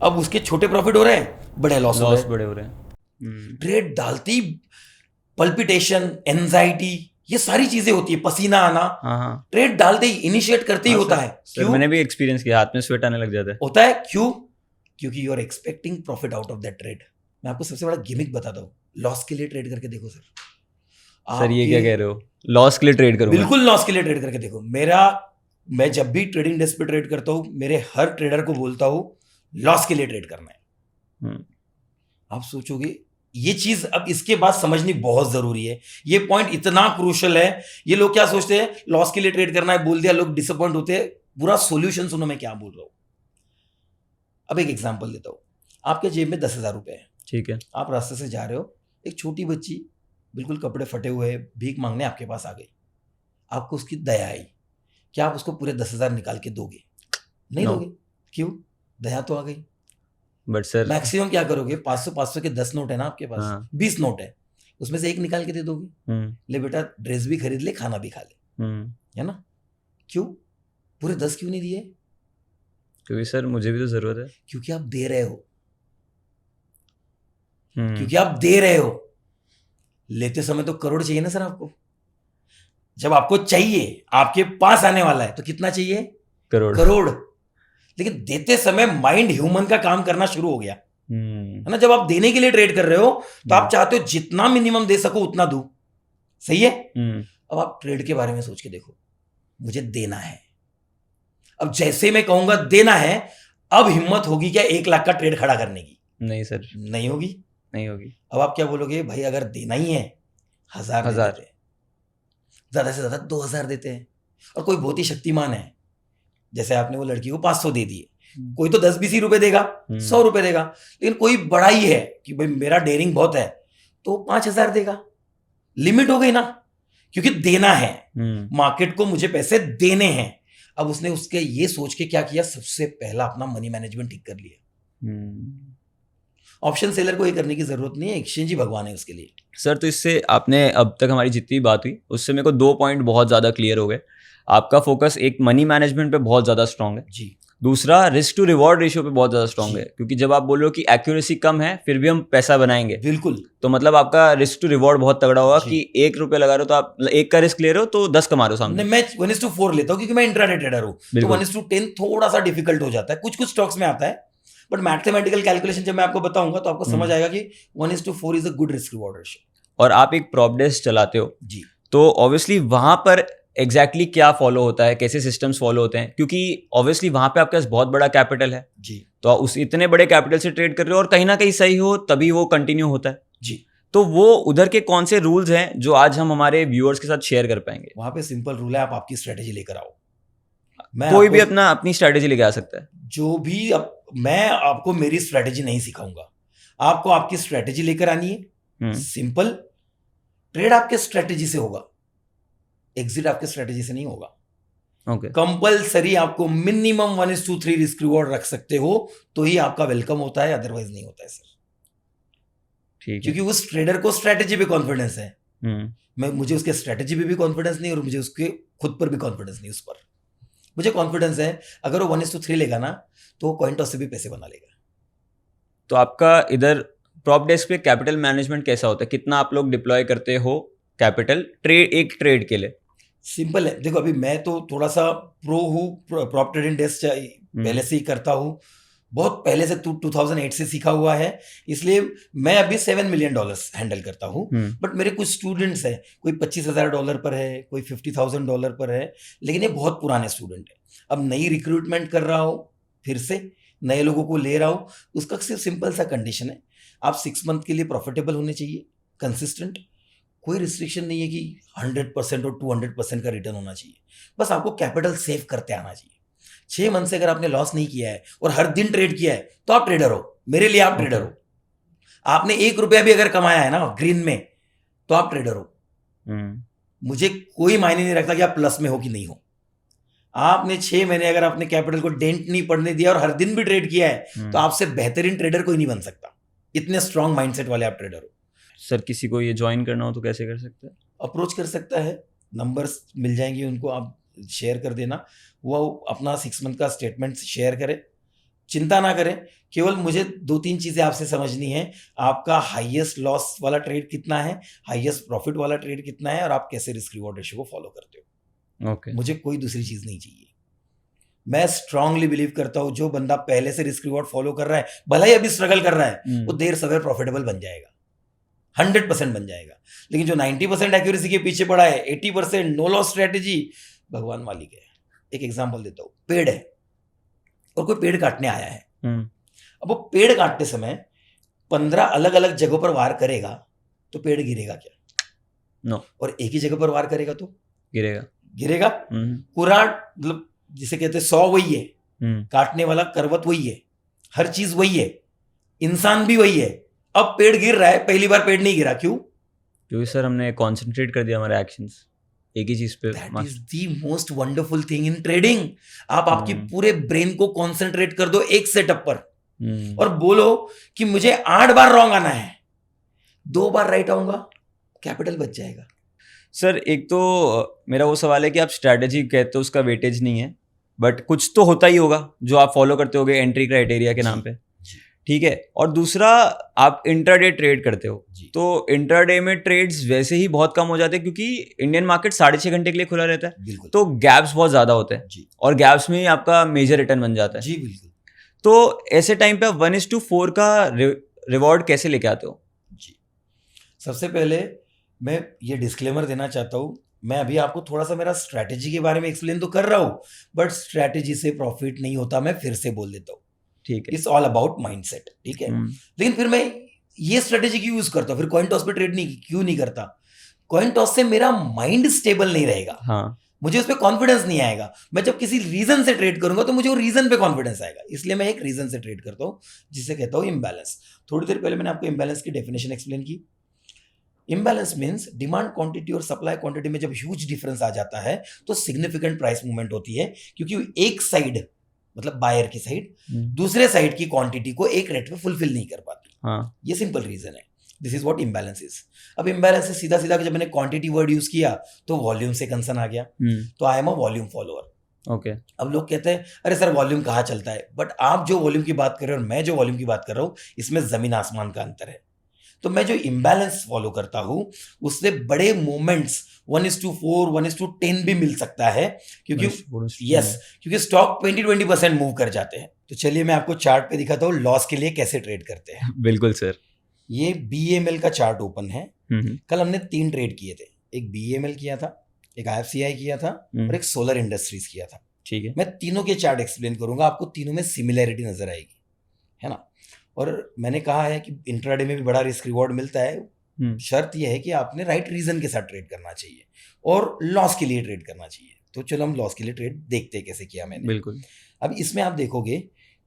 अब उसके छोटे प्रॉफिट हो रहे हैं, बड़े लॉस बड़े हो रहे हैं। ट्रेड डालती पल्पिटेशन, एंजाइटी, ये सारी चीजें होती है, पसीना आना, ट्रेड डालते ही इनिशिएट करते ही होता है। क्यों? मैंने भी एक्सपीरियंस किया, हाथ में स्वेट आने लग जाता है। होता है क्यों? क्योंकि you are expecting profit out of that trade. मैं आपको सबसे बड़ा गिमिक बताता हूँ, लॉस के लिए ट्रेड करके देखो सर। ये क्या कह रहे हो? लॉस के लिए ट्रेड करूंगा? बिल्कुल लॉस के लिए ट्रेड करके देखो। मैं जब भी ट्रेडिंग डेस्क पे ट्रेड करता हूँ, मेरे हर ट्रेडर को बोलता हूँ लॉस के लिए ट्रेड करना है। आप सोचोगे ये चीज अब इसके बाद समझनी बहुत जरूरी है, ये पॉइंट इतना क्रूशल है। ये लोग क्या सोचते हैं, लॉस के लिए ट्रेड करना है बोल दिया, लोग डिसअपॉइंट होते हैं। पूरा सोल्यूशन सुनो मैं क्या बोल रहा हूं। अब एक एग्जांपल देता हूं, आपके जेब में 10,000 रुपए है, ठीक है, आप रास्ते से जा रहे हो, एक छोटी बच्ची बिल्कुल कपड़े फटे हुए भीख मांगने आपके पास आ गई, आपको उसकी दया आई, क्या आप उसको पूरे 10,000 निकाल के दोगे? नहीं दोगे। क्यों? दया तो आ गई। बट सर मैक्सिमम क्या करोगे, 500 के 10 नोट है ना आपके पास, 20 नोट है, उसमें से एक निकाल के दे दोगे, ले बेटा ड्रेस भी खरीद ले, खाना भी खा ले, है ना? क्यों? पूरे 10 क्यों नहीं दिए? क्योंकि सर मुझे भी तो जरूरत है। क्योंकि आप दे रहे हो, क्योंकि आप दे रहे हो। लेते समय तो करोड़ चाहिए ना सर आपको। जब आपको चाहिए, आपके पास आने वाला है, तो कितना चाहिए? करोड़। लेकिन देते समय माइंड ह्यूमन का काम करना शुरू हो गया, है ना? जब आप देने के लिए ट्रेड कर रहे हो तो आप चाहते हो जितना मिनिमम दे सको उतना दूं, सही है? अब आप ट्रेड के बारे में सोच के देखो, मुझे देना है। अब जैसे मैं कहूंगा देना है, अब हिम्मत होगी क्या 1 लाख का ट्रेड खड़ा करने की? नहीं सर, नहीं होगी। अब आप क्या बोलोगे, भाई अगर देना ही है 1,000 देते हैं, ज्यादा से ज्यादा 2,000 देते हैं। और कोई बहुत ही शक्तिमान है, जैसे आपने वो लड़की को 500 दे दिए, कोई तो 10-20 रुपए देगा, 100 रुपए देगा, लेकिन कोई बड़ा ही है कि भाई मेरा डेयरिंग बहुत है तो 5,000 देगा। लिमिट हो गई ना, क्योंकि देना है, मार्केट को मुझे पैसे देने हैं। अब उसने उसके ये सोच के क्या किया, सबसे पहला अपना मनी मैनेजमेंट ठीक कर लिया। ऑप्शन सेलर को ये करने की जरूरत नहीं है, एक्सचेंज ही भगवान है उसके लिए। सर तो इससे आपने अब तक हमारी जितनी बात हुई उससे मेरे को 2 पॉइंट बहुत ज़्यादा क्लियर हो गए। आपका फोकस एक मनी मैनेजमेंट पे बहुत ज़्यादा स्ट्रांग है जी, दूसरा रिस्क टू रिवॉर्ड रेशियो पे बहुत ज़्यादा स्ट्रांग है, क्योंकि जब आप बोल रहे हो कि एक्यूरेसी कम है फिर भी हम पैसा बनाएंगे, बिल्कुल, तो मतलब आपका रिस्क टू रिवॉर्ड बहुत तगड़ा होगा कि 1 रुपये लगा रहे हो तो आप 1 का रिस्क ले रहे हो तो 10 कमा रहे हो सामने। मैं 1:4 लेता हूँ क्योंकि मैं इंट्राडे ट्रेडर हूँ, तो 1:10 थोड़ा सा डिफिकल्ट हो जाता है। कुछ स्टॉक्स में आता है, बट मैथमेटिकल कैलकुलेशन जब मैं आपको बताऊंगा तो आपको समझ आएगा कि 1:4 is a good risk reward ratio. और आप एक प्रॉप डेस्क चलाते हो जी, तो ऑब्वियसली वहां पर एग्जैक्टली क्या फॉलो होता है, कैसे सिस्टम्स फॉलो होते हैं, क्योंकि ऑब्वियसली वहां पे आपके पास बहुत बड़ा कैपिटल है, जी, तो आप उस इतने बड़े कैपिटल से ट्रेड कर रहे हो और कहीं ना कहीं सही हो तभी वो कंटिन्यू होता है। जी। तो वो उधर के कौन से रूल्स हैं जो आज हम हमारे व्यूअर्स के साथ शेयर कर पाएंगे? वहां पे सिंपल रूल है, आप आपकी स्ट्रेटेजी लेकर आओ। मैं कोई भी आपको अपनी स्ट्रेटेजी लेके आ सकता है। जो भी मैं आपको मेरी स्ट्रेटेजी नहीं सिखाऊंगा, आपको आपकी स्ट्रेटेजी लेकर आनी है। सिंपल ट्रेड आपके स्ट्रेटेजी से होगा, एग्जिट आपके स्ट्रेटेजी से नहीं होगा। ओके, कंपलसरी आपको मिनिमम 1:3 रिस्क रिवॉर्ड रख सकते हो तो ही आपका वेलकम होता है, अदरवाइज नहीं होता है सर। ठीक है। क्योंकि उस ट्रेडर को स्ट्रेटेजी पे कॉन्फिडेंस है, हम्म, मुझे उसके स्ट्रेटेजी पे भी कॉन्फिडेंस नहीं और मुझे उसके खुद पर भी कॉन्फिडेंस नहीं। उस पर मुझे कॉन्फिडेंस है अगर वो 1:3 लेगा ना तो वो कॉइन टॉस से भी पैसे बना लेगा। तो आपका इधर प्रॉप डेस्क पे कैपिटल मैनेजमेंट कैसा होता है, कितना आप लोग डिप्लॉय करते हो कैपिटल एक ट्रेड के लिए? सिंपल है, देखो अभी मैं तो थोड़ा सा प्रो हूँ, प्रॉप ट्रेडिंग डेस्क पहले से ही करता हूँ, बहुत पहले से 2008 से सीखा हुआ है, इसलिए मैं अभी $7 मिलियन हैंडल करता हूँ। बट मेरे कुछ स्टूडेंट्स हैं, कोई $25,000 पर है, कोई $50,000 पर है, लेकिन ये बहुत पुराने स्टूडेंट है। अब नई रिक्रूटमेंट कर रहा हूँ, फिर से नए लोगों को ले रहा हूँ। उसका सिर्फ सिंपल सा कंडीशन है, आप 6 मंथ के लिए प्रॉफिटेबल होने चाहिए, कंसिस्टेंट, कोई रिस्ट्रिक्शन नहीं है कि 100% और 200% का रिटर्न होना चाहिए, बस आपको कैपिटल सेव करते आना चाहिए। 6 मंथ से अगर आपने लॉस नहीं किया है और हर दिन ट्रेड किया है तो आप ट्रेडर हो, मेरे लिए आप ट्रेडर हो। आपने ₹1 भी अगर कमाया है ना ग्रीन में तो आप ट्रेडर हो। मुझे कोई मायने नहीं रखता कि आप प्लस में हो कि नहीं हो। आपने 6 महीने अगर अपने कैपिटल को डेंट नहीं पड़ने दिया और हर दिन भी ट्रेड किया है तो आपसे बेहतरीन ट्रेडर कोई नहीं बन सकता। इतने स्ट्रांग माइंडसेट वाले आप ट्रेडर हो। सर किसी को ये ज्वाइन करना हो तो कैसे कर सकते हैं? अप्रोच कर सकता है, नंबर्स मिल जाएंगे उनको, आप शेयर कर देना, वो अपना 6 मंथ का स्टेटमेंट शेयर करें। चिंता ना करें, केवल मुझे 2-3 चीज़ें आपसे समझनी है, आपका हाईएस्ट लॉस वाला ट्रेड कितना है, हाईएस्ट प्रॉफिट वाला ट्रेड कितना है और आप कैसे रिस्क रिवॉर्ड रेशियो को फॉलो करते हो। ओके, मुझे कोई दूसरी चीज़ नहीं चाहिए। मैं स्ट्रांगली बिलीव करता हूँ जो बंदा पहले से रिस्क रिवॉर्ड फॉलो कर रहा है, भला ही अभी स्ट्रगल कर रहा है, वो देर सवेर प्रॉफिटेबल बन जाएगा, 100% बन जाएगा। लेकिन जो 90% एक्यूरेसी के पीछे पड़ा है, 80% नो लॉस स्ट्रेटेजी, भगवान मालिक है। एक एग्जांपल देता हूँ, पेड़ है और कोई पेड़ काटने आया है। अब वो पेड़ काटते समय 15 अलग अलग जगहों पर वार करेगा तो पेड़ गिरेगा क्या? नो। और एक ही जगह पर वार करेगा तो गिरेगा। पूरा मतलब जिसे कहते हैं 100 वही है, काटने वाला करवत वही है, हर चीज वही है, इंसान भी वही है। अब पेड़ गिर रहा है, पहली बार पेड़ नहीं गिरा, क्यों? क्योंकि सर हमने कॉन्सेंट्रेट कर दिया हमारे एक्शंस एक ही चीज पे। That is the most wonderful thing in trading. आप आपकी पूरे ब्रेन को कॉन्सेंट्रेट कर दो एक सेटअप पर और बोलो कि मुझे 8 बार रॉन्ग आना है, 2 बार राइट आऊंगा, कैपिटल बच जाएगा। सर एक तो मेरा वो सवाल है कि आप स्ट्रैटेजी कहते हो उसका वेटेज नहीं है, बट कुछ तो होता ही होगा जो आप फॉलो करते होगे एंट्री क्राइटेरिया के नाम पे, ठीक है। और दूसरा आप इंट्राडे ट्रेड करते हो, तो इंट्राडे में ट्रेड्स वैसे ही बहुत कम हो जाते हैं क्योंकि इंडियन मार्केट 6.5 घंटे के लिए खुला रहता है, तो गैप्स बहुत ज्यादा होते हैं और गैप्स में ही आपका मेजर रिटर्न बन जाता है। जी बिल्कुल। तो ऐसे टाइम पे आप 1:4 का रिवॉर्ड कैसे लेके आते हो? जी, सबसे पहले मैं ये डिस्क्लेमर देना चाहता हूँ, मैं अभी आपको थोड़ा सा मेरा स्ट्रैटेजी के बारे में एक्सप्लेन तो कर रहा हूँ, बट स्ट्रैटेजी से प्रॉफिट नहीं होता, मैं फिर से बोल देता हूँ, ठीक है। इट्स ऑल अबाउट माइंडसेट, ठीक है। लेकिन फिर मैं ये स्ट्रेटेजी क्यों यूज करता हूँ, फिर कॉइन टॉस पे ट्रेड क्यों नहीं करता? कॉइन टॉस से मेरा माइंड स्टेबल नहीं रहेगा, हाँ, मुझे उस पर कॉन्फिडेंस नहीं आएगा। मैं जब किसी रीजन से ट्रेड करूंगा तो मुझे वो रीजन पे कॉन्फिडेंस आएगा, इसलिए मैं एक रीजन से ट्रेड करता हूँ जिसे कहता हूँ इम्बैलेंस। थोड़ी देर पहले मैंने आपको इम्बैलेंस की डेफिनेशन एक्सप्लेन की। इम्बैलेंस मीन्स डिमांड क्वांटिटी और सप्लाई क्वांटिटी में जब ह्यूज डिफरेंस आ जाता है तो सिग्निफिकेंट प्राइस मूवमेंट होती है, क्योंकि एक साइड मतलब बायर की साइड दूसरे साइड की क्वांटिटी को एक रेट में फुलफिल नहीं कर पाती। हाँ, ये सिंपल रीजन है, this is what imbalance is. अब इम्बैलेंस से सीधा सीधा जब मैंने क्वांटिटी वर्ड यूज किया तो वॉल्यूम से कंसर्न आ गया, तो I am a volume follower. Okay. अब लोग कहते हैं अरे सर वॉल्यूम कहाँ चलता है, बट आप जो वॉल्यूम की बात कर रहे हो और मैं जो वॉल्यूम की बात कर रहा हूँ इसमें जमीन आसमान का अंतर है। तो मैं जो इम्बैलेंस फॉलो करता हूँ उससे बड़े मोमेंट्स 1:4 1:10 भी मिल सकता है, क्योंकि यस, क्योंकि स्टॉक 20-20% मूव कर जाते हैं, तो चलिए मैं आपको चार्ट पे दिखाता हूँ लॉस के लिए कैसे ट्रेड करते हैं। बिल्कुल सर। ये BML का चार्ट ओपन है। हम्म। कल हमने 3 ट्रेड किए थे, एक BML किया था, एक IFCI किया था और एक सोलर इंडस्ट्रीज किया था। ठीक है। मैं तीनों के चार्ट एक्सप्लेन करूंगा, आपको तीनों में सिमिलैरिटी नजर आएगी, है ना। और मैंने कहा है कि इंट्राडे में भी बड़ा रिस्क रिवॉर्ड मिलता है। शर्त यह है कि आपने राइट रीजन के साथ ट्रेड करना चाहिए और लॉस के लिए ट्रेड करना चाहिए। तो चलो हम लॉस के लिए ट्रेड देखते हैं कैसे किया मैंने। बिल्कुल। अब इसमें आप देखोगे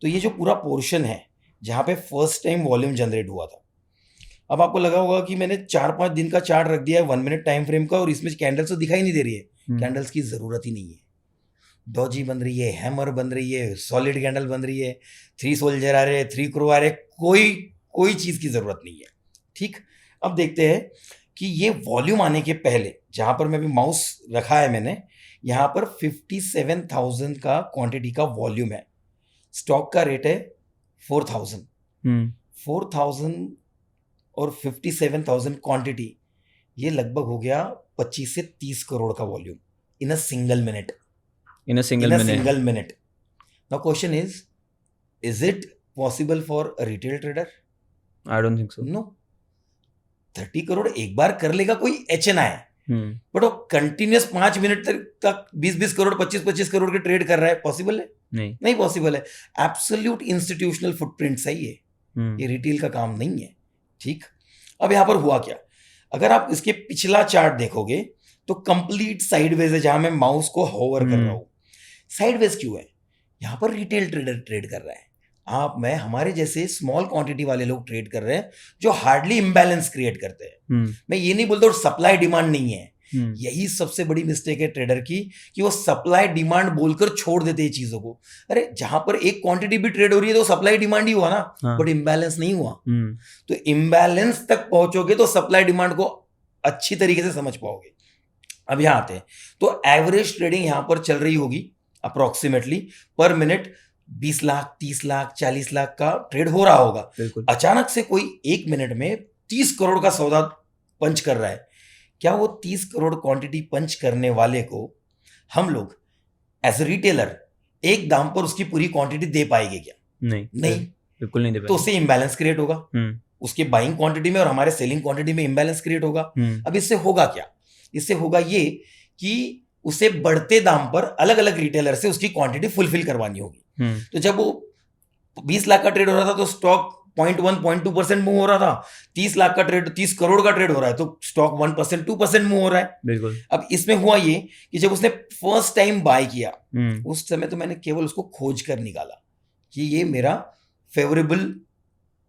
तो ये जो पूरा पोर्शन है जहाँ पे फर्स्ट टाइम वॉल्यूम जनरेट हुआ था, अब आपको लगा होगा कि मैंने 4-5 दिन का चार्ट रख दिया है 1 मिनट टाइम फ्रेम का और इसमें कैंडल्स तो दिखाई नहीं दे रही है। कैंडल्स की जरूरत ही नहीं है। डॉजी बन रही है, हैमर बन रही है, सॉलिड कैंडल बन रही है, 3 सोल्जर आ रहे हैं, 3 क्रो आ रहे हैं, कोई चीज की जरूरत नहीं है। ठीक, अब देखते हैं कि ये वॉल्यूम आने के पहले जहां पर मैं भी माउस रखा है मैंने, यहां पर 57,000 का क्वांटिटी का वॉल्यूम है। स्टॉक का रेट है 4,000। 4,000 और 57,000 क्वांटिटी, ये लगभग हो गया 25 से 30 करोड़ का volume in a single minute. In a single minute. Now question is it possible for a retail trader? I don't think so. No. 30 crore एक बार कर लेगा कोई HNI है, बट वो कंटिन्यूस 5 मिनट तक 20-20 करोड़ 25-25 करोड़ के ट्रेड कर रहा है, पॉसिबल है? नहीं पॉसिबल है। एब्सोल्यूट इंस्टीट्यूशनल फुटप्रिंट सही है, ये रिटेल का काम नहीं है। ठीक, अब यहां पर हुआ क्या, अगर आप इसके पिछला चार्ट देखोगे तो कंप्लीट साइडवेज है, जहां मैं माउस को होवर कर रहा हूं। साइडवेज क्यों है? यहां पर रिटेल ट्रेडर ट्रेड कर रहा है, आप मैं हमारे जैसे स्मॉल क्वांटिटी वाले लोग ट्रेड कर रहे हैं जो हार्डली इंबैलेंस क्रिएट करते हैं। मैं ये नहीं बोलता सप्लाई डिमांड नहीं है, यही सबसे बड़ी मिस्टेक है ट्रेडर की कि वो सप्लाई डिमांड बोलकर छोड़ देते हैं चीजों को। अरे जहां पर एक क्वांटिटी भी ट्रेड हो रही है तो सप्लाई डिमांड ही हुआ ना, बट इंबैलेंस नहीं हुआ। तो इंबैलेंस तक पहुंचोगे तो सप्लाई डिमांड को अच्छी तरीके से समझ पाओगे। अब यहां आते हैं तो एवरेज ट्रेडिंग यहां पर चल रही होगी अप्रोक्सीमेटली पर मिनट 20 लाख 30 लाख 40 लाख का ट्रेड हो रहा होगा। अचानक से कोई 1 मिनट में 30 करोड़ का सौदा पंच कर रहा है, क्या वो 30 करोड़ क्वांटिटी पंच करने वाले को हम लोग एज ए रिटेलर एक दाम पर उसकी पूरी क्वांटिटी दे पाएंगे क्या? नहीं, बिल्कुल नहीं दे पाएंगे। तो उससे इंबैलेंस क्रिएट होगा, उसके बाइंग क्वांटिटी में और हमारे सेलिंग क्वांटिटी में इंबैलेंस क्रिएट होगा। अब इससे होगा क्या? इससे होगा ये कि उसे बढ़ते दाम पर अलग अलग रिटेलर से उसकी क्वांटिटी फुलफिल करवानी होगी। तो जब वो 20 लाख का ट्रेड हो रहा था तो स्टॉक 0.1-0.2% मूव हो रहा था। 30 लाख का ट्रेड 30 करोड़ का ट्रेड हो रहा है तो स्टॉक 1% 2% मूव हो रहा है। बिल्कुल। अब इसमें हुआ ये कि जब उसने फर्स्ट टाइम बाय किया उस समय तो मैंने केवल उसको खोज कर निकाला कि ये मेरा फेवरेबल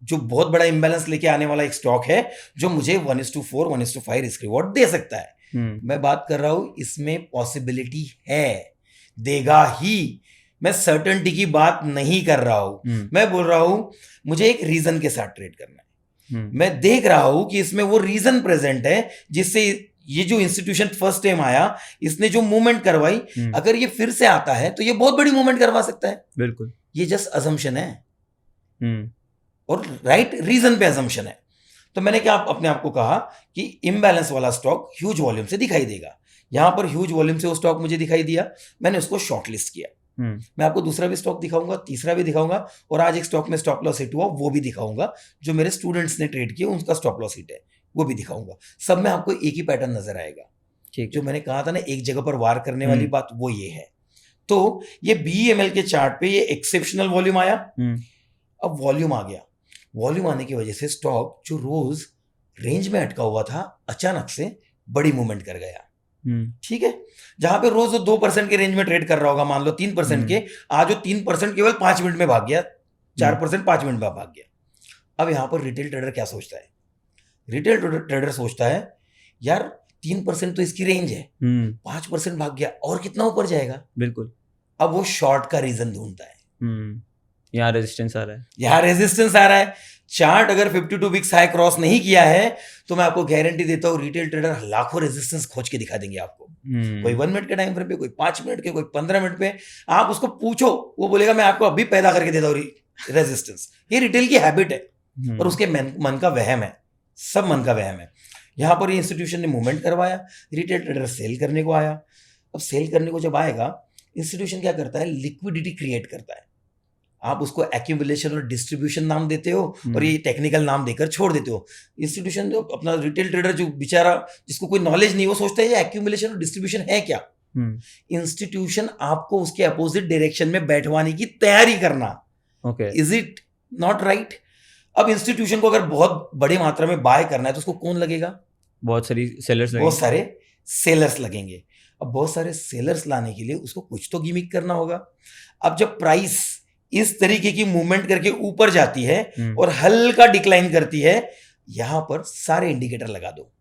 जो बहुत बड़ा इंबैलेंस लेके आने वाला एक स्टॉक है जो मुझे 1:4 1:5 रिस्क रिवॉर्ड दे सकता है। मैं बात कर रहा हूं इसमें पॉसिबिलिटी है, देगा ही। मैं सर्टेनिटी की बात नहीं कर रहा हूं, मैं बोल रहा हूं मुझे एक रीजन के साथ ट्रेड करना है। मैं देख रहा हूं कि इसमें वो रीजन प्रेजेंट है जिससे ये जो इंस्टीट्यूशन फर्स्ट टाइम आया इसने जो मूवमेंट करवाई, अगर ये फिर से आता है तो ये बहुत बड़ी मूवमेंट करवा सकता है। बिल्कुल, ये जस्ट अजम्पशन है और राइट रीजन पे अजम्पशन है। तो मैंने क्या अपने आप को कहा कि इम्बैलेंस वाला स्टॉक ह्यूज वॉल्यूम से दिखाई देगा। यहां पर ह्यूज वॉल्यूम से वो स्टॉक मुझे दिखाई दिया, मैंने उसको शॉर्टलिस्ट किया। मैं आपको दूसरा भी स्टॉक दिखाऊंगा, तीसरा भी दिखाऊंगा और आज एक स्टॉक में स्टॉप लॉस हिट हुआ वो भी दिखाऊंगा, जो मेरे स्टूडेंट्स ने ट्रेड किया उनका स्टॉप लॉस हिट है वो भी दिखाऊंगा। सब में आपको एक ही पैटर्न नजर आएगा। जो मैंने कहा था ना एक जगह पर वार करने वाली बात, वो ये है। तो ये BML के चार्ट पे ये एक्सेप्शनल वॉल्यूम आया। अब वॉल्यूम आ गया, वॉल्यूम आने की वजह से स्टॉक जो रोज रेंज में अटका हुआ था अचानक से बड़ी मूवमेंट कर गया। ठीक है, जहां पे रोज 2% के रेंज में ट्रेड कर रहा होगा, मान लो 3% के, आज वो 3% केवल 5 मिनट में भाग गया, 4% 5 मिनट में भाग गया। अब यहां पर रिटेल ट्रेडर क्या सोचता है? रिटेल ट्रेडर सोचता है यार 3% तो इसकी रेंज है, 5% भाग गया और कितना ऊपर जाएगा। बिल्कुल। अब वो शॉर्ट का रीजन ढूंढता है। यहाँ रेजिस्टेंस आ रहा है, यहाँ रेजिस्टेंस आ रहा है। चार्ट अगर 52 वीक्स हाई क्रॉस नहीं किया है तो मैं आपको गारंटी देता हूँ रिटेल ट्रेडर लाखों रेजिस्टेंस खोज के दिखा देंगे आपको। कोई 1 मिनट के टाइम फ्रेम पे, कोई 5 मिनट के, कोई 15 मिनट पे। आप उसको पूछो, वो बोलेगा मैं आपको अभी पैदा करके देता हूँ रेजिस्टेंस। ये रिटेल की हैबिट है और उसके मन का वहम है, सब मन का वहम है। यहाँ पर ये इंस्टीट्यूशन ने मूवमेंट करवाया, रिटेल ट्रेडर सेल करने को आया। अब सेल करने को जब आएगा, इंस्टीट्यूशन क्या करता है? लिक्विडिटी क्रिएट करता है। आप उसको एक्यूमुलेशन और डिस्ट्रीब्यूशन नाम देते हो और ये टेक्निकल नाम देकर छोड़ देते हो। इंस्टीट्यूशन जो अपना रिटेल ट्रेडर जो बेचारा जिसको कोई नॉलेज नहीं, वो सोचता है ये एक्यूमुलेशन और डिस्ट्रीब्यूशन है क्या। इंस्टीट्यूशन आपको उसके अपोजिट डायरेक्शन में बैठवाने की तैयारी करना। Is it not right? अब इंस्टीट्यूशन को अगर बहुत बड़ी मात्रा में बाय करना है तो उसको कौन लगेगा? बहुत सारे सेलर्स लगेंगे। अब बहुत सारे सेलर्स लाने के लिए उसको कुछ तो गिमिक करना होगा। अब जब प्राइस इस तरीके की मूवमेंट करके ऊपर जाती है और हल्का डिक्लाइन करती है, यहां पर सारे इंडिकेटर लगा दो।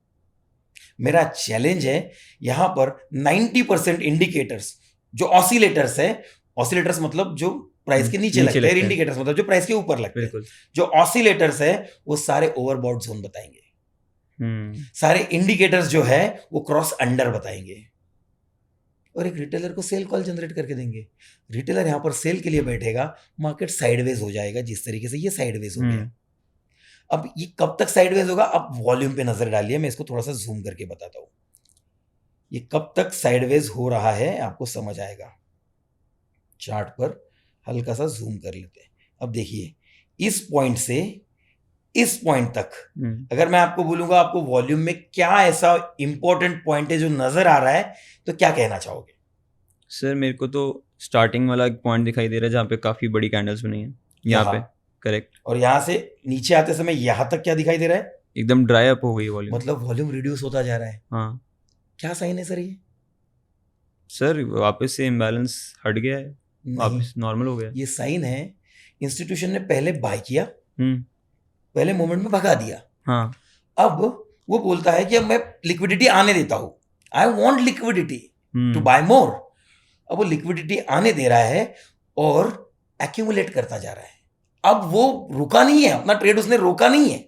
मेरा चैलेंज है यहां पर 90% इंडिकेटर्स जो ऑसिलेटर्स है, ऑसिलेटर्स मतलब जो प्राइस के नीचे लगते हैं, इंडिकेटर्स मतलब जो प्राइस के ऊपर लगते हैं, जो ऑसिलेटर्स है वो सारे ओवरबॉट जोन बताएंगे। सारे इंडिकेटर्स जो है वो क्रॉस अंडर बताएंगे और एक रिटेलर को सेल कॉल जनरेट करके देंगे। रिटेलर यहां पर सेल के लिए बैठेगा, मार्केट साइडवेज हो जाएगा जिस तरीके से ये साइडवेज हो गया। अब ये कब तक साइडवेज होगा? अब वॉल्यूम पे नजर डालिए, मैं इसको थोड़ा सा जूम करके बताता हूं। ये कब तक साइडवेज हो रहा है आपको समझ आएगा। चार्ट पर हल्का सा जूम कर लेते हैं। अब देखिए इस पॉइंट से इस पॉइंट तक अगर मैं आपको बोलूंगा आपको वॉल्यूम में क्या ऐसा इंपॉर्टेंट पॉइंट है जो नजर आ रहा है, तो क्या कहना चाहोगे? सर मेरे को तो स्टार्टिंग वाला पॉइंट दिखाई दे रहा है जहाँ पे काफी बड़ी कैंडल्स बनी है यहाँ पे। करेक्ट। और यहाँ से नीचे आते समय यहाँ तक क्या दिखाई दे रहा है? एकदम ड्राई अप हो गई वॉल्यूम, मतलब वॉल्यूम रिड्यूस होता जा रहा है। हाँ। क्या साइन है सर ये? सर वापस से इम्बैलेंस हट गया है, वापस नॉर्मल हो गया। ये साइन है इंस्टीट्यूशन ने पहले बाय किया, पहले मोमेंट में भगा दिया। हाँ। अब वो बोलता है कि अब मैं लिक्विडिटी आने देता हूं, I want liquidity to buy more. अब वो लिक्विडिटी आने दे रहा है और एक्यूमुलेट करता जा रहा है। अब वो रुका नहीं है, अपना ट्रेड उसने रोका नहीं है,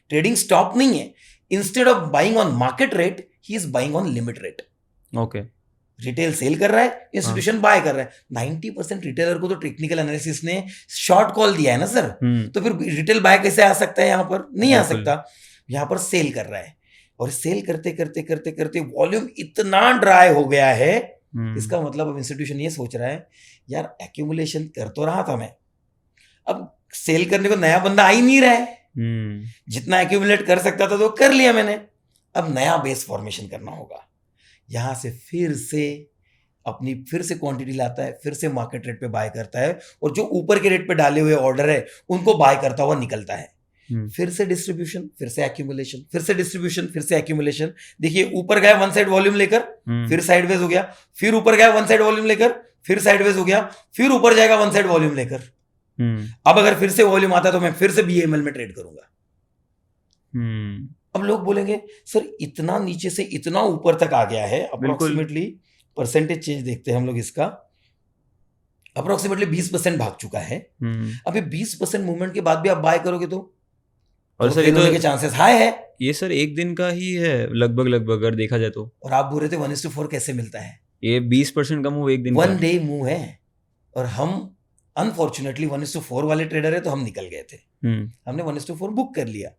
ट्रेडिंग स्टॉप नहीं है। Instead of buying on market rate he is buying on limit rate. Okay. Retail sale कर रहा है, इंस्टीट्यूशन बाय कर रहा है। 90% रिटेलर को तो टेक्निकल एनालिसिस ने शॉर्ट कॉल दिया है ना सर, तो फिर रिटेल बाय कैसे आ सकता है? यहां पर नहीं आ सकता। यहां पर सेल कर रहा है और सेल करते करते करते करते वॉल्यूम इतना ड्राई हो गया है। इसका मतलब अब इंस्टीट्यूशन ये सोच रहा है यार एक्यूमुलेशन कर तो रहा था मैं, अब सेल करने को नया बंदा आ ही नहीं रहा है। जितना एक्यूमुलेट कर सकता था तो कर लिया मैंने, अब नया बेस फॉर्मेशन करना होगा। यहां से फिर से क्वांटिटी लाता है, फिर से मार्केट रेट पे बाय करता है और जो ऊपर के रेट पे डाले हुए ऑर्डर है उनको बाय करता हुआ निकलता है। फिर से डिस्ट्रीब्यूशन, फिर से एक्यूमुलेशन, फिर से डिस्ट्रीब्यूशन, फिर से एक्यूमुलेशन। देखिए ऊपर गया वन साइड वॉल्यूम लेकर, फिर साइडवेज हो गया, फिर ऊपर गया वन साइड वॉल्यूम लेकर, फिर साइडवेज हो गया, फिर ऊपर जाएगा वन साइड वॉल्यूम लेकर। अब अगर फिर से वॉल्यूम आता है तो मैं फिर से बीएमएल में ट्रेड करूंगा। अब लोग बोलेंगे सर इतना नीचे से इतना ऊपर तक आ गया है, अप्रोक्सीमेटली परसेंटेज चेंज देखते हैं हम लोग इसका, अप्रोक्सीमेटली 20% भाग चुका है। अभी 20% मूवमेंट के बाद भी आप बाय करोगे तो और सर ये के चांसेस हाई है। ये सर एक दिन का ही है लगभग अगर देखा जाए तो। और आप बोल रहे थे 1:4 कैसे मिलता है? ये 20% का मूव एक दिन, 1 डे मूव है और हम अनफॉर्चुनेटली 1:4 वाले ट्रेडर है तो हम निकल गए थे। हमने 1:4 बुक कर लिया।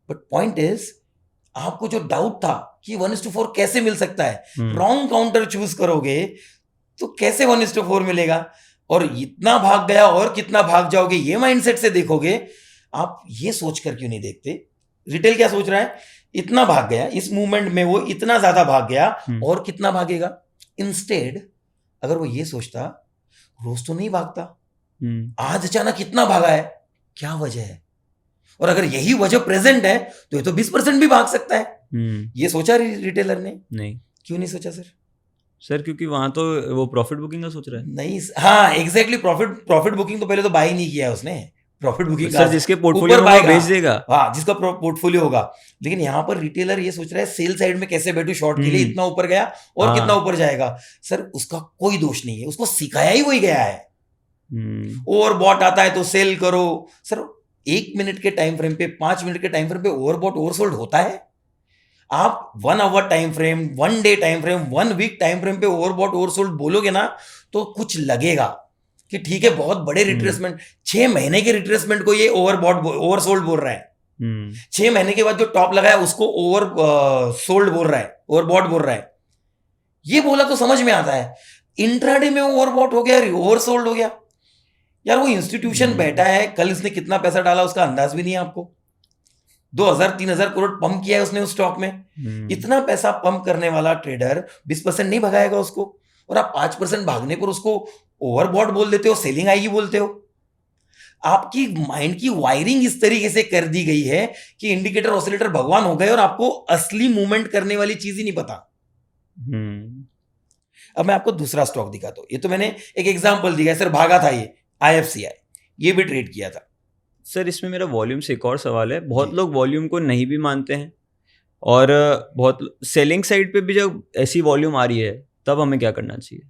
बट पॉइंट इज आपको जो डाउट था कि 1:4 कैसे मिल सकता है, रॉन्ग काउंटर चूज करोगे तो कैसे 1:4 मिलेगा, और इतना भाग गया और कितना भाग जाओगे ये माइंडसेट से देखोगे। आप ये सोचकर क्यों नहीं देखते रिटेल क्या सोच रहा है? इतना भाग गया, इस मूवमेंट में वो इतना ज्यादा भाग गया और कितना भागेगा। इंस्टेड अगर वो ये सोचता रोज तो नहीं भागता, आज अचानक कितना भागा है, क्या वजह है, और अगर यही वजह प्रेजेंट है तो ये तो 20% भी भाग सकता है। ये सोचा रिटेलर ने? नहीं। क्यों नहीं सोचा सर? क्योंकि वहां तो वो प्रॉफिट बुकिंग का सोच रहा है। नहीं, हाँ एग्जैक्टली, प्रॉफिट बुकिंग तो पहले तो बाय नहीं किया है उसने। प्रॉफिट बुकिंग सर जिसके पोर्टफोलियो होगा बेच देगा, हाँ जिसका पोर्टफोलियो होगा। लेकिन यहाँ पर रिटेलर ये सोच रहा है सेल साइड में कैसे बैठू शॉर्ट के लिए, इतना ऊपर गया और कितना ऊपर जाएगा। सर उसका कोई दोष नहीं है, उसको सिखाया ही वही गया है। ओवरबॉट आता है तो सेल करो। सर 1 मिनट के टाइम फ्रेम पे, 5 मिनट के टाइम फ्रेम पे ओवरबॉट ओवरसोल्ड होता है? आप 1 hour time frame, 1 day time frame, 1 week time frame पे ओवरबॉट ओवरसोल्ड बोलोगे ना तो कुछ लगेगा कि ठीक है बहुत बड़े रिट्रेसमेंट, 6 महीने के रिट्रेसमेंट को ये ओवरसोल्ड बोल रहा है। 6 महीने के बाद जो टॉप लगा है उसको ओवर सोल्ड बोल रहा है, ओवरबॉट बोल रहा है। ये बोला तो समझ में आता है। इंट्राडे में ओवरबॉट हो गया, ओवरसोल्ड हो गया, यार वो इंस्टीट्यूशन बैठा है, कल इसने कितना पैसा डाला उसका अंदाज भी नहीं है आपको। 2000-3000 करोड़ पंप किया है उसने उस स्टॉक में। इतना पैसा पंप करने वाला ट्रेडर 20% नहीं भगाएगा उसको, और आप 5% भागने पर उसको ओवरबॉट बोल देते हो, सेलिंग आएगी बोलते हो। आपकी माइंड की वायरिंग इस तरीके से कर दी गई है कि इंडिकेटर ऑसिलेटर भगवान हो गए और आपको असली मूवमेंट करने वाली चीज ही नहीं पता। अब मैं आपको दूसरा स्टॉक दिखाता हूं। ये तो मैंने एक एग्जांपल दिया सर, भागा था ये IFCI, ये भी ट्रेड किया था। सर इसमें मेरा वॉल्यूम से एक और सवाल है। बहुत जी। लोग वॉल्यूम को नहीं भी मानते हैं, और बहुत सेलिंग साइड पे भी जब ऐसी वॉल्यूम आ रही है तब हमें क्या करना चाहिए?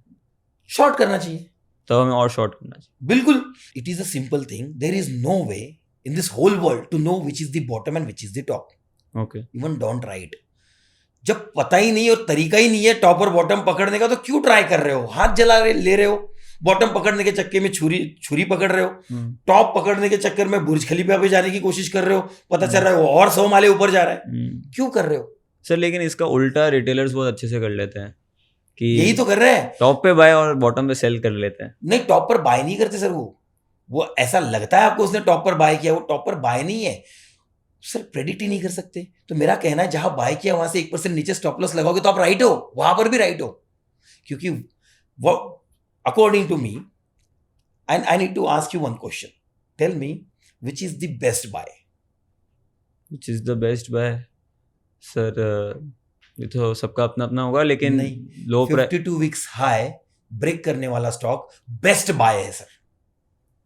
शॉर्ट करना चाहिए, तब हमें और शॉर्ट करना चाहिए। बिल्कुल। It is a simple thing, there is no way in this whole world to know which is the bottom and which is the top. Okay. Even don't try it. जब पता ही नहीं और तरीका ही नहीं है टॉप और बॉटम पकड़ने का, तो क्यों ट्राई कर रहे हो? हाथ जला ले रहे हो, बॉटम पकड़ने के चक्कर में छुरी पकड़ रहे हो, टॉप पकड़ने के चक्कर में बुर्ज खलीफा पे जाने की कोशिश कर रहे हो, पता चल रहा है वो और 100 माले ऊपर जा रहा है। क्यों कर रहे हो सर? लेकिन इसका उल्टा रिटेलर्स बहुत अच्छे से कर लेते हैं कि यही तो कर रहे हैं, टॉप पे बाय और बॉटम पे सेल कर लेते हैं। नहीं टॉप पर बाय नहीं करते सर। वो ऐसा लगता है आपको उसने टॉप पर बाय किया, वो टॉप पर बाय नहीं है सर, प्रेडिक्ट ही नहीं कर सकते। तो मेरा कहना है जहां बाय किया वहां से 1% नीचे स्टॉप लॉस लगाओगे तो आप राइट हो, वहां पर भी राइट हो। क्योंकि वो according to me, and I need to ask you one question. Tell me, which is the best buy? Which is the best buy? Sir ये तो सबका अपना अपना होगा, लेकिन नहीं, लो 52 वीक्स हाई ब्रेक करने वाला स्टॉक बेस्ट बाय है सर।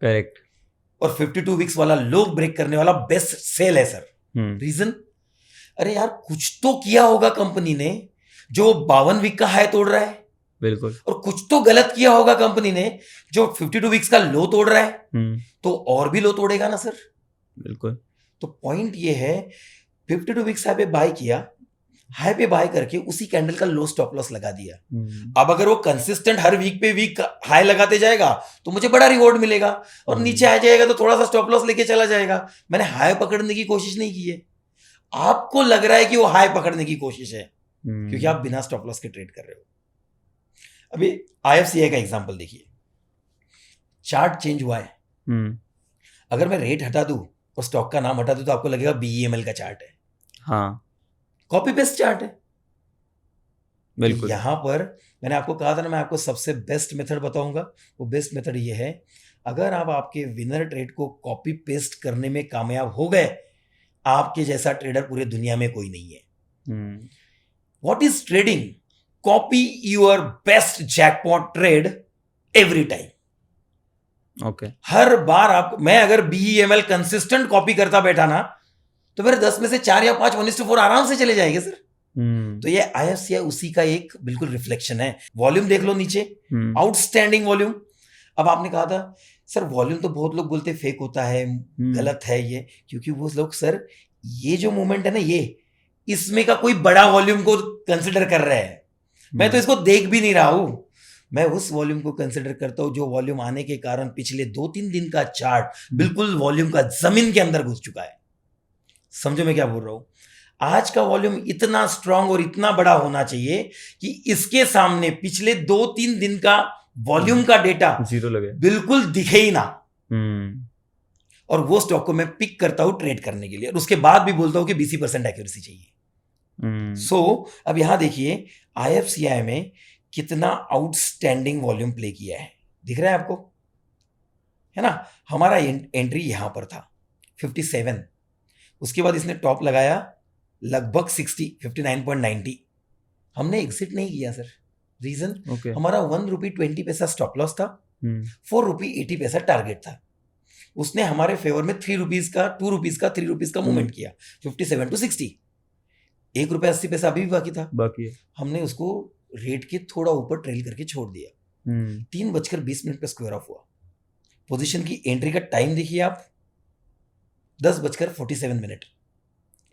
करेक्ट। और 52 वीक्स वाला लो ब्रेक करने वाला बेस्ट सेल है सर। रीजन, अरे यार कुछ तो किया होगा कंपनी ने जो 52 वीक का हाई तोड़ रहा है, बिल्कुल, और कुछ तो गलत किया होगा कंपनी ने जो 52 वीक्स का लो तोड़ रहा है, तो और भी लो तोड़ेगा ना सर। बिल्कुल। तो पॉइंट ये है, 52 वीक्स हाई पे बाय किया, हाई पे बाय करके उसी कैंडल का लो स्टॉप लॉस लगा दिया। अब अगर वो कंसिस्टेंट हर वीक पे वीक हाई लगाते जाएगा तो मुझे बड़ा रिवॉर्ड मिलेगा, और नीचे आ जाएगा तो थोड़ा सा स्टॉप लॉस लेके चला जाएगा। मैंने हाई पकड़ने की कोशिश नहीं की है, आपको लग रहा है कि वो हाई पकड़ने की कोशिश है क्योंकि आप बिना स्टॉप लॉस के ट्रेड कर रहे हो। अभी IFCI का एग्जांपल देखिए, चार्ट चेंज हुआ है। अगर मैं रेट हटा दूं और स्टॉक का नाम हटा दूं तो आपको लगेगा BEML का चार्ट है। हाँ, कॉपी पेस्ट चार्ट है। बिल्कुल। यहां पर मैंने आपको कहा था ना, मैं आपको सबसे बेस्ट मेथड बताऊंगा। वो बेस्ट मेथड ये है, अगर आप आपके विनर ट्रेड को कॉपी पेस्ट करने में कामयाब हो गए, आपके जैसा ट्रेडर पूरे दुनिया में कोई नहीं है। What is trading? Copy your best jackpot trade every time. Okay. हर बार आप, मैं अगर BEML कंसिस्टेंट कॉपी करता बैठा ना तो मेरे 10 में से 4 या 5 1:4 आराम से चले जाएंगे सर। तो ये IFCI उसी का एक बिल्कुल रिफ्लेक्शन है। वॉल्यूम देख लो नीचे, आउटस्टैंडिंग वॉल्यूम। अब आपने कहा था सर वॉल्यूम तो बहुत लोग बोलते फेक होता है, गलत है ये, क्योंकि वो लोग सर ये जो मूवमेंट है ना, ये इसमें का कोई बड़ा वॉल्यूम को कंसिडर कर रहे हैं। मैं तो इसको देख भी नहीं रहा हूं, मैं उस वॉल्यूम को कंसिडर करता हूं जो वॉल्यूम आने के कारण पिछले 2-3 दिन का चार्ट बिल्कुल वॉल्यूम का जमीन के अंदर घुस चुका है। समझो मैं क्या बोल रहा हूं? आज का वॉल्यूम इतना स्ट्रांग और इतना बड़ा होना चाहिए कि इसके सामने पिछले 2-3 दिन का वॉल्यूम का डेटा जीरो लगे, बिल्कुल दिखे ही ना। और वो स्टॉक को मैं पिक करता हूं ट्रेड करने के लिए, और उसके बाद भी बोलता हूं कि 20% एक्यूरेसी चाहिए। सो अब यहां देखिए IFCI में कितना आउटस्टैंडिंग वॉल्यूम प्ले किया है, दिख रहा है आपको, है ना? हमारा एंट्री यहां पर था 57, उसके बाद इसने टॉप लगाया लगभग 60, 59.90। हमने एग्जिट नहीं किया सर। रीजन, हमारा 1 रुपी 20 पैसा स्टॉप लॉस था, 4 रुपी 80 पैसा टारगेट था। उसने हमारे फेवर में 3 रुपीज का, 2 रुपीज का, 3 रुपीज का मूवमेंट किया 57 to 60। 1 रुपया 80 पैसा अभी भी बाकी था, बाकी है। हमने उसको रेट के थोड़ा ऊपर ट्रेल करके छोड़ दिया। 3:20 पे स्क्वायर ऑफ हुआ। पोजीशन की एंट्री का टाइम देखिए आप, 10:47।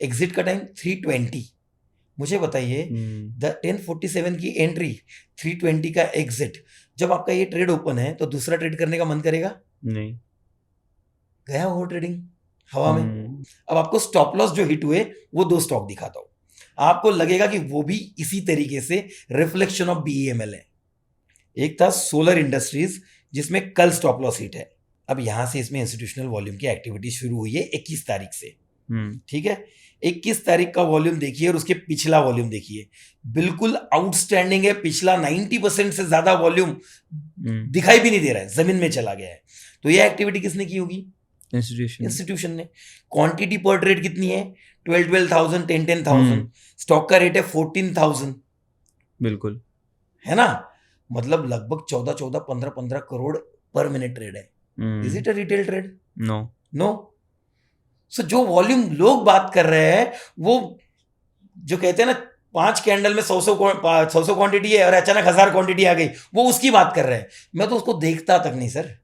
एग्जिट का टाइम 3:20। मुझे बताइए 10:47 की एंट्री, 3:20 का एग्जिट, जब आपका ये ट्रेड ओपन है तो दूसरा ट्रेड करने का मन करेगा? नहीं, गया हो ट्रेडिंग हवा में। अब आपको स्टॉप लॉस जो हिट हुए वो 2 स्टॉक दिखाता हूं, आपको लगेगा कि वो भी इसी तरीके से रिफ्लेक्शन ऑफ BEML है। एक था सोलर इंडस्ट्रीज जिसमें कल स्टॉप लॉस हिट है, अब यहाँ से इसमें इंस्टीट्यूशनल वॉल्यूम की एक्टिविटी शुरू हुई है 21 तारीख से, ठीक है। 21 तारीख का वॉल्यूम देखिए और उसके पिछला वॉल्यूम देखिए, बिल्कुल आउटस्टैंडिंग है। पिछला 90% से ज्यादा वॉल्यूम दिखाई भी नहीं दे रहा है, जमीन में चला गया है। तो ये एक्टिविटी किसने की होगी? इंस्टीट्यूशन ने। क्वांटिटी पर ट्रेड कितनी है? 12,000 10,000। स्टॉक का रेट है 14,000, बिल्कुल, है ना। मतलब लगभग 14 15 करोड़ पर मिनट ट्रेड है। Is it a retail trade? No. So जो वॉल्यूम लोग बात कर रहे हैं, वो जो कहते हैं ना 5 कैंडल में 100 क्वांटिटी है और अचानक 1000 क्वांटिटी आ गई, वो उसकी बात कर रहे हैं। मैं तो उसको देखता तक नहीं सर।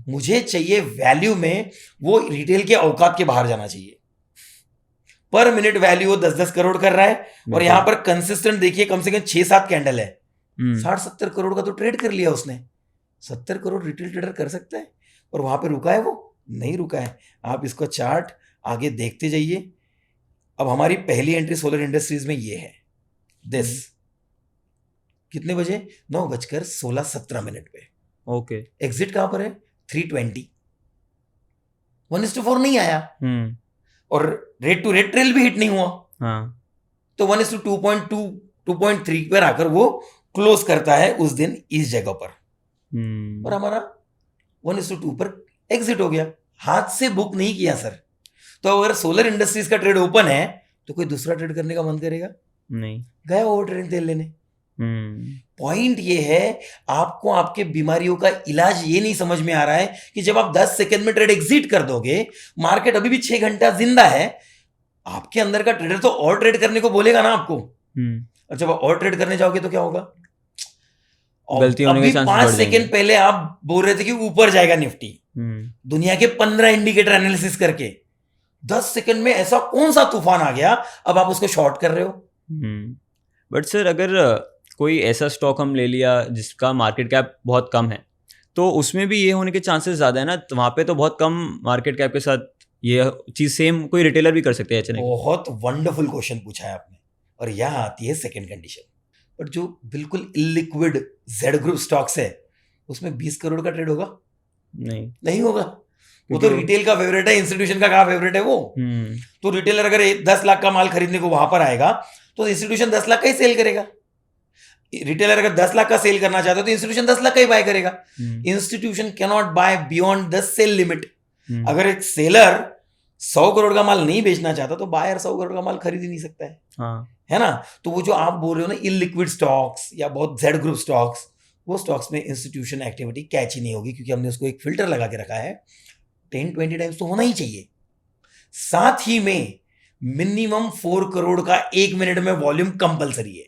मुझे चाहिए वैल्यू में, वो रिटेल के औकात के बाहर जाना चाहिए। पर मिनट वैल्यू 10-10 करोड़ कर रहा है और यहां पर कंसिस्टेंट देखिए कम से कम 6-7 कैंडल है। 60-70 करोड़ का तो ट्रेड कर लिया उसने। 70 करोड़ रिटेल ट्रेडर कर सकता है? और वहां पे रुका है? वो नहीं रुका है। आप इसको चार्ट आगे देखते जाइए। अब हमारी पहली एंट्री सोलर इंडस्ट्रीज में ये है, दिस कितने बजे? 9:16-17 पे। ओके। एग्जिट कहां पर है? 320। 1:4 नहीं आया और रेट टू रेट ट्रेल भी हिट नहीं हुआ। हाँ। तो 1:2.2 2.3 पर आकर वो क्लोज करता है उस दिन इस जगह पर, और हमारा 1:2 पर एग्जिट हो गया। हाथ से बुक नहीं किया सर। तो अगर सोलर इंडस्ट्रीज का ट्रेड ओपन है तो कोई दूसरा ट्रेड करने का मन करेगा? नहीं। गया ओवर ट्रेड तेल लेने। पॉइंट ये है, आपको आपके बीमारियों का इलाज ये नहीं समझ में आ रहा है कि जब आप 10 सेकंड में ट्रेड एग्जिट कर दोगे, मार्केट अभी भी 6 घंटा जिंदा है, आपके अंदर का ट्रेडर तो और ट्रेड करने को बोलेगा ना आपको। और जब आप और ट्रेड करने जाओगे तो क्या होगा? गलती होने के चांसेस बढ़ 5 सेकंड पहले आप बोल रहे थे कि ऊपर जाएगा निफ्टी, दुनिया के 15 इंडिकेटर एनालिसिस करके 10 सेकंड में ऐसा कौन सा तूफान आ गया, अब आप उसको शॉर्ट कर रहे हो। बट सर, अगर कोई ऐसा स्टॉक हम ले लिया जिसका मार्केट कैप बहुत कम है, तो उसमें भी ये होने के चांसेस ज़्यादा है ना। तो वहाँ पे तो बहुत कम मार्केट कैप के साथ ये चीज़ सेम कोई रिटेलर भी कर सकते हैं। बहुत वंडरफुल क्वेश्चन पूछा है आपने। और यहाँ आती है सेकंड कंडीशन। और जो बिल्कुल इलिक्विड जेड ग्रुप स्टॉक्स है, उसमें 20 करोड़ का ट्रेड होगा? नहीं होगा। वो तो रिटेल का फेवरेट है, इंस्टीट्यूशन का कहाँ फेवरेट है वो। तो रिटेलर अगर 10 लाख का माल खरीदने को वहां पर आएगा तो इंस्टीट्यूशन 10 लाख का ही सेल करेगा। रिटेलर अगर 10 लाख का सेल करना चाहता है तो इंस्टीट्यूशन 10 लाख का ही बाय करेगा। Institution can not buy beyond the sell limit. अगर एक सेलर 100 करोड़ का माल नहीं बेचना चाहता तो बायर 100 करोड़ का माल खरीद ही नहीं सकता है। है ना। तो वो जो आप बोल रहे हो ना इलिक्विड स्टॉक्स या बहुत जेड ग्रुप स्टॉक्स, वो स्टॉक्स में इंस्टीट्यूशन एक्टिविटी कैच ही नहीं होगी, क्योंकि हमने उसको एक फिल्टर लगा के रखा है। 10-20 टाइम्स तो होना ही चाहिए। साथ ही में मिनिमम 4 करोड़ का 1 मिनट में वॉल्यूम कंपलसरी है।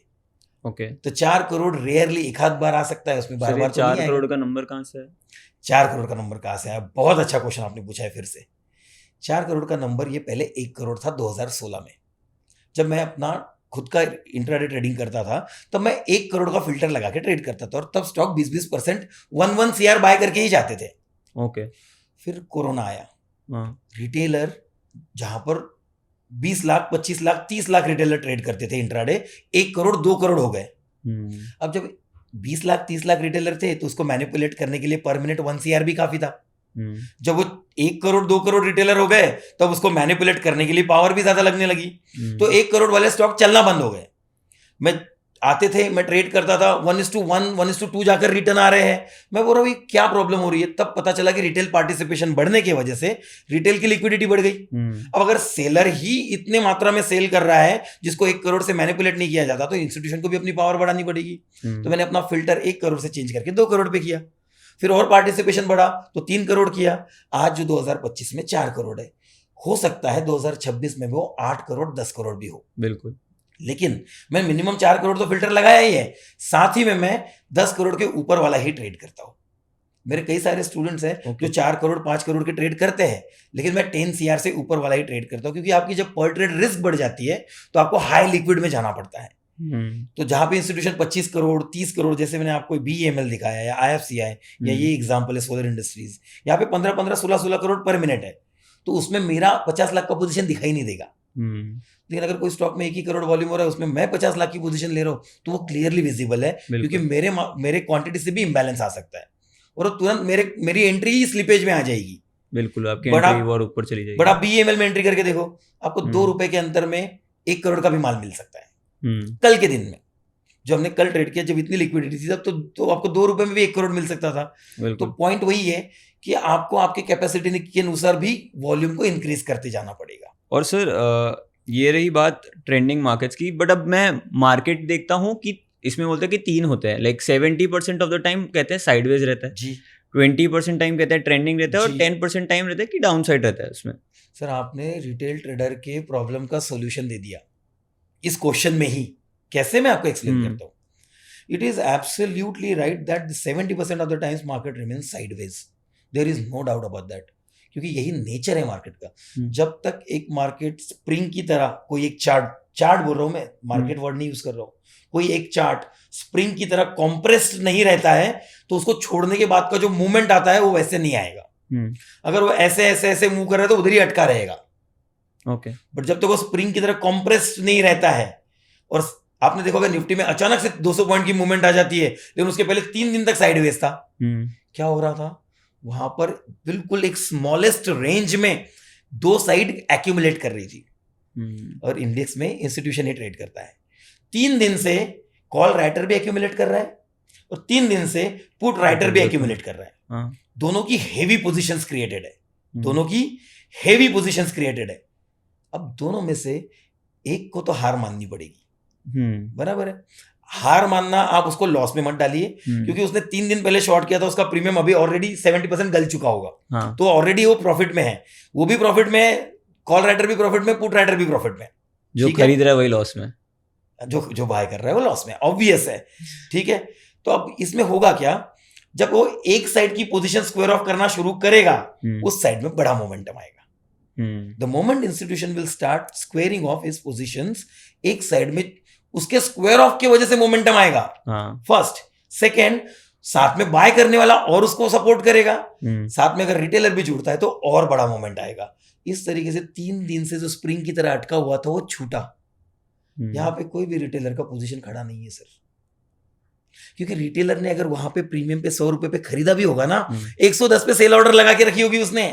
ओके। तो 4 करोड़ रेयरली एक आध बार आ सकता है, उसमें बार बार 4 करोड़ का नंबर कहां से है? 4 करोड़ का नंबर कहां से है? बहुत अच्छा क्वेश्चन आपने पूछा है फिर से। 4 करोड़ का नंबर ये पहले 1 करोड़ था 2016 में। जब मैं अपना खुद का इंट्राडे ट्रेडिंग करता था तब मैं 1 करोड़ का फिल्टर लगा के ट्रेड करता था, और तब स्टॉक 20% 1 CR बाय करके ही जाते थे। ओके। फिर कोरोना आया। रिटेलर जहां पर 20 लाख 25 लाख 30 लाख रिटेलर ट्रेड करते थे इंट्राडे, 1 करोड़ 2 करोड़ हो गए। अब जब 20 लाख 30 लाख रिटेलर थे तो उसको मैनिपुलेट करने के लिए पर मिनट 1 CR भी काफी था। जब वो 1 करोड़ 2 करोड़ रिटेलर हो गए तब उसको मैनिपुलेट करने के लिए पावर भी ज्यादा लगने लगी। तो 1 करोड़ वाले स्टॉक चलना बंद हो गए। मैं आते थे, मैं ट्रेड करता था, 1:1 1:2 जाकर रिटर्न आ रहे हैं। मैं बोल रहा हूँ क्या प्रॉब्लम हो रही है। तब पता चला कि रिटेल पार्टिसिपेशन बढ़ने की वजह से रिटेल की लिक्विडिटी बढ़ गई। अब अगर सेलर ही इतने मात्रा में सेल कर रहा है जिसको 1 करोड़ से मैनिपुलेट नहीं किया जाता, तो इंस्टीट्यूशन को भी अपनी पावर बढ़ानी पड़ेगी। तो मैंने अपना फिल्टर 1 करोड़ से चेंज करके 2 करोड़ पे किया। फिर और पार्टिसिपेशन बढ़ा तो 3 करोड़ किया। आज जो 2025 में 4 करोड़ है, हो सकता है 2026 में वो 8 करोड़ 10 करोड़ भी हो। बिल्कुल। लेकिन मैं मिनिमम 4 करोड़ तो फिल्टर लगाया ही है, साथ ही में मैं 10 करोड़ के ऊपर वाला ही ट्रेड करता हूं। मेरे कई सारे स्टूडेंट्स हैं जो 4 करोड़ 5 करोड़ के ट्रेड करते हैं, लेकिन मैं 10 CR से ऊपर वाला ही ट्रेड करता हूं, क्योंकि आपकी जब पर ट्रेड रिस्क बढ़ जाती है तो आपको हाई लिक्विड में जाना पड़ता है। तो जहां पे इंस्टीट्यूशन 25 करोड़ 30 करोड़, जैसे मैंने आपको BEML दिखाया या IFCI या ये एग्जांपल है सोलर इंडस्ट्रीज, यहाँ पे 15-15 16-16 करोड़ पर मिनट है, तो उसमें मेरा 50 लाख का पोजीशन दिखाई नहीं देगा। लेकिन अगर कोई स्टॉक में 1 ही करोड़ वॉल्यूम हो रहा है, उसमें मैं 50 लाख की पोजीशन ले रहा हूँ, तो वो क्लियरली विजिबल है, क्योंकि मेरे क्वांटिटी से भी इंबैलेंस आ सकता है। और वो तुरंत मेरी एंट्री ही स्लिपेज में आ जाएगी। बिल्कुल, आपकी बड़ा- एंट्री और ऊपर चली जाएगी। बड़ा BML में एंट्री करके देखो, आपको 2 हम्म। रुपए के अंतर में 1 करोड़ का भी माल मिल सकता है हम्म, कल के दिन में। जो हमने कल ट्रेड किया, जब इतनी लिक्विडिटी थी तब तो आपको 2 रुपए में भी 1 करोड़ मिल सकता था। तो बिल्कुल। पॉइंट वही है कि आपको आपके कैपेसिटी के अनुसार भी वॉल्यूम को इंक्रीज करते जाना पड़ेगा। और सर ये रही बात ट्रेंडिंग मार्केट्स की, बट अब मैं मार्केट देखता हूँ कि इसमें बोलते हैं कि 3 होते हैं, लाइक 70% ऑफ द टाइम कहते हैं साइडवेज रहता है, जी 20% टाइम कहते हैं ट्रेंडिंग रहता है, और जी। 10% टाइम रहता है कि डाउन साइड रहता है उसमें। सर, आपने रिटेल ट्रेडर के प्रॉब्लम का सॉल्यूशन दे दिया इस क्वेश्चन में ही। कैसे, मैं आपको एक्सप्लेन करता हूँ। It is absolutely right that 70% of the times market remains sideways, there is no doubt about that, क्योंकि यही नेचर है मार्केट का। जब तक एक मार्केट स्प्रिंग की तरह, कोई एक चार्ट बोल रहा हूं मैं, मार्केट वर्ड नहीं यूज कर रहा हूं, कोई एक चार्ट स्प्रिंग की तरह कॉम्प्रेस्ड नहीं रहता है, तो उसको छोड़ने के बाद का जो मूवमेंट आता है वो वैसे नहीं आएगा। अगर वो ऐसे ऐसे ऐसे मूव कर रहा है तो उधर ही अटका रहेगा। ओके। बट जब तक वो स्प्रिंग की तरह कॉम्प्रेस्ड नहीं रहता है, और आपने देखो अगर निफ्टी में अचानक से 200 पॉइंट की मूवमेंट आ जाती है, लेकिन उसके पहले 3 दिन तक साइडवेज था, क्या हो रहा था वहां पर? बिल्कुल एक स्मॉलेस्ट रेंज में 2 साइड एक्यूमुलेट कर रही थी। और इंडेक्स में इंस्टीट्यूशन ही ट्रेड करता है। 3 दिन से कॉल राइटर भी एक्यूमुलेट कर रहा है और 3 दिन से पुट राइटर भी एक्यूमुलेट कर रहा है। दोनों की हेवी पोजीशंस क्रिएटेड है, दोनों की हेवी पोजीशंस क्रिएटेड है। अब दोनों में से एक को तो हार माननी पड़ेगी, बराबर है। हार मानना, आप उसको लॉस में मत डालिए, क्योंकि उसने 3 दिन पहले शॉर्ट किया था, उसका प्रीमियम अभी ऑलरेडी 70% गल चुका होगा। तो ऑलरेडी वो प्रॉफिट में है, वो भी प्रॉफिट में है, कॉल राइटर भी प्रॉफिट में, पुट राइटर भी प्रॉफिट में। जो खरीद रहा है वही लॉस में, जो बाय कर रहा है वो लॉस में, ऑब्वियस है। ठीक है, तो अब इसमें होगा क्या? जब वो एक साइड की पोजीशन स्क्वायर ऑफ करना शुरू करेगा, उस साइड में बड़ा मोमेंटम आएगा। The moment institution will start squaring of his positions, एक साइड में उसके स्क्वायर ऑफ की वजह से मोमेंटम आएगा। फर्स्ट, सेकंड, साथ में बाय करने वाला और उसको सपोर्ट करेगा, साथ में अगर रिटेलर भी जुड़ता है तो और बड़ा मोमेंट आएगा। इस तरीके से 3 दिन से जो स्प्रिंग की तरह अटका हुआ था वो छूटा। यहां पे कोई भी रिटेलर का पोजीशन खड़ा नहीं है सर, क्योंकि रिटेलर ने अगर वहां पे प्रीमियम पे 100 रुपए पे खरीदा भी होगा ना, 110 पे सेल ऑर्डर लगा के रखी होगी उसने,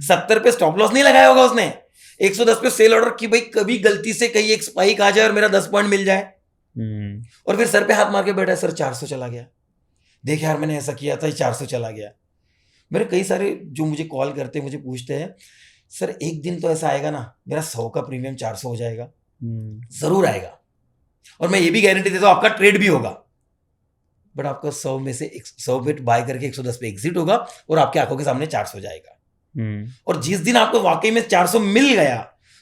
70 पे स्टॉप लॉस नहीं लगाया होगा उसने, 110 पे सेल ऑर्डर की भाई कभी गलती से कहीं एक स्पाइक आ जाए और मेरा 10 पॉइंट मिल जाए, और फिर सर पे हाथ मार के बैठा है, सर 400 चला गया, देख यार मैंने ऐसा किया था 400 चला गया। मेरे कई सारे जो मुझे कॉल करते हैं, मुझे पूछते हैं, सर एक दिन तो ऐसा आएगा ना मेरा 100 का प्रीमियम 400 हो जाएगा? जरूर आएगा, और मैं ये भी गारंटी देता हूं आपका ट्रेड भी होगा, बट आपका 100 में से 100 पे बाय करके 110 पे एग्जिट होगा और आपके आंखों के सामने 400 जाएगा। और जिस दिन आपको वाकई में 400 मिल गया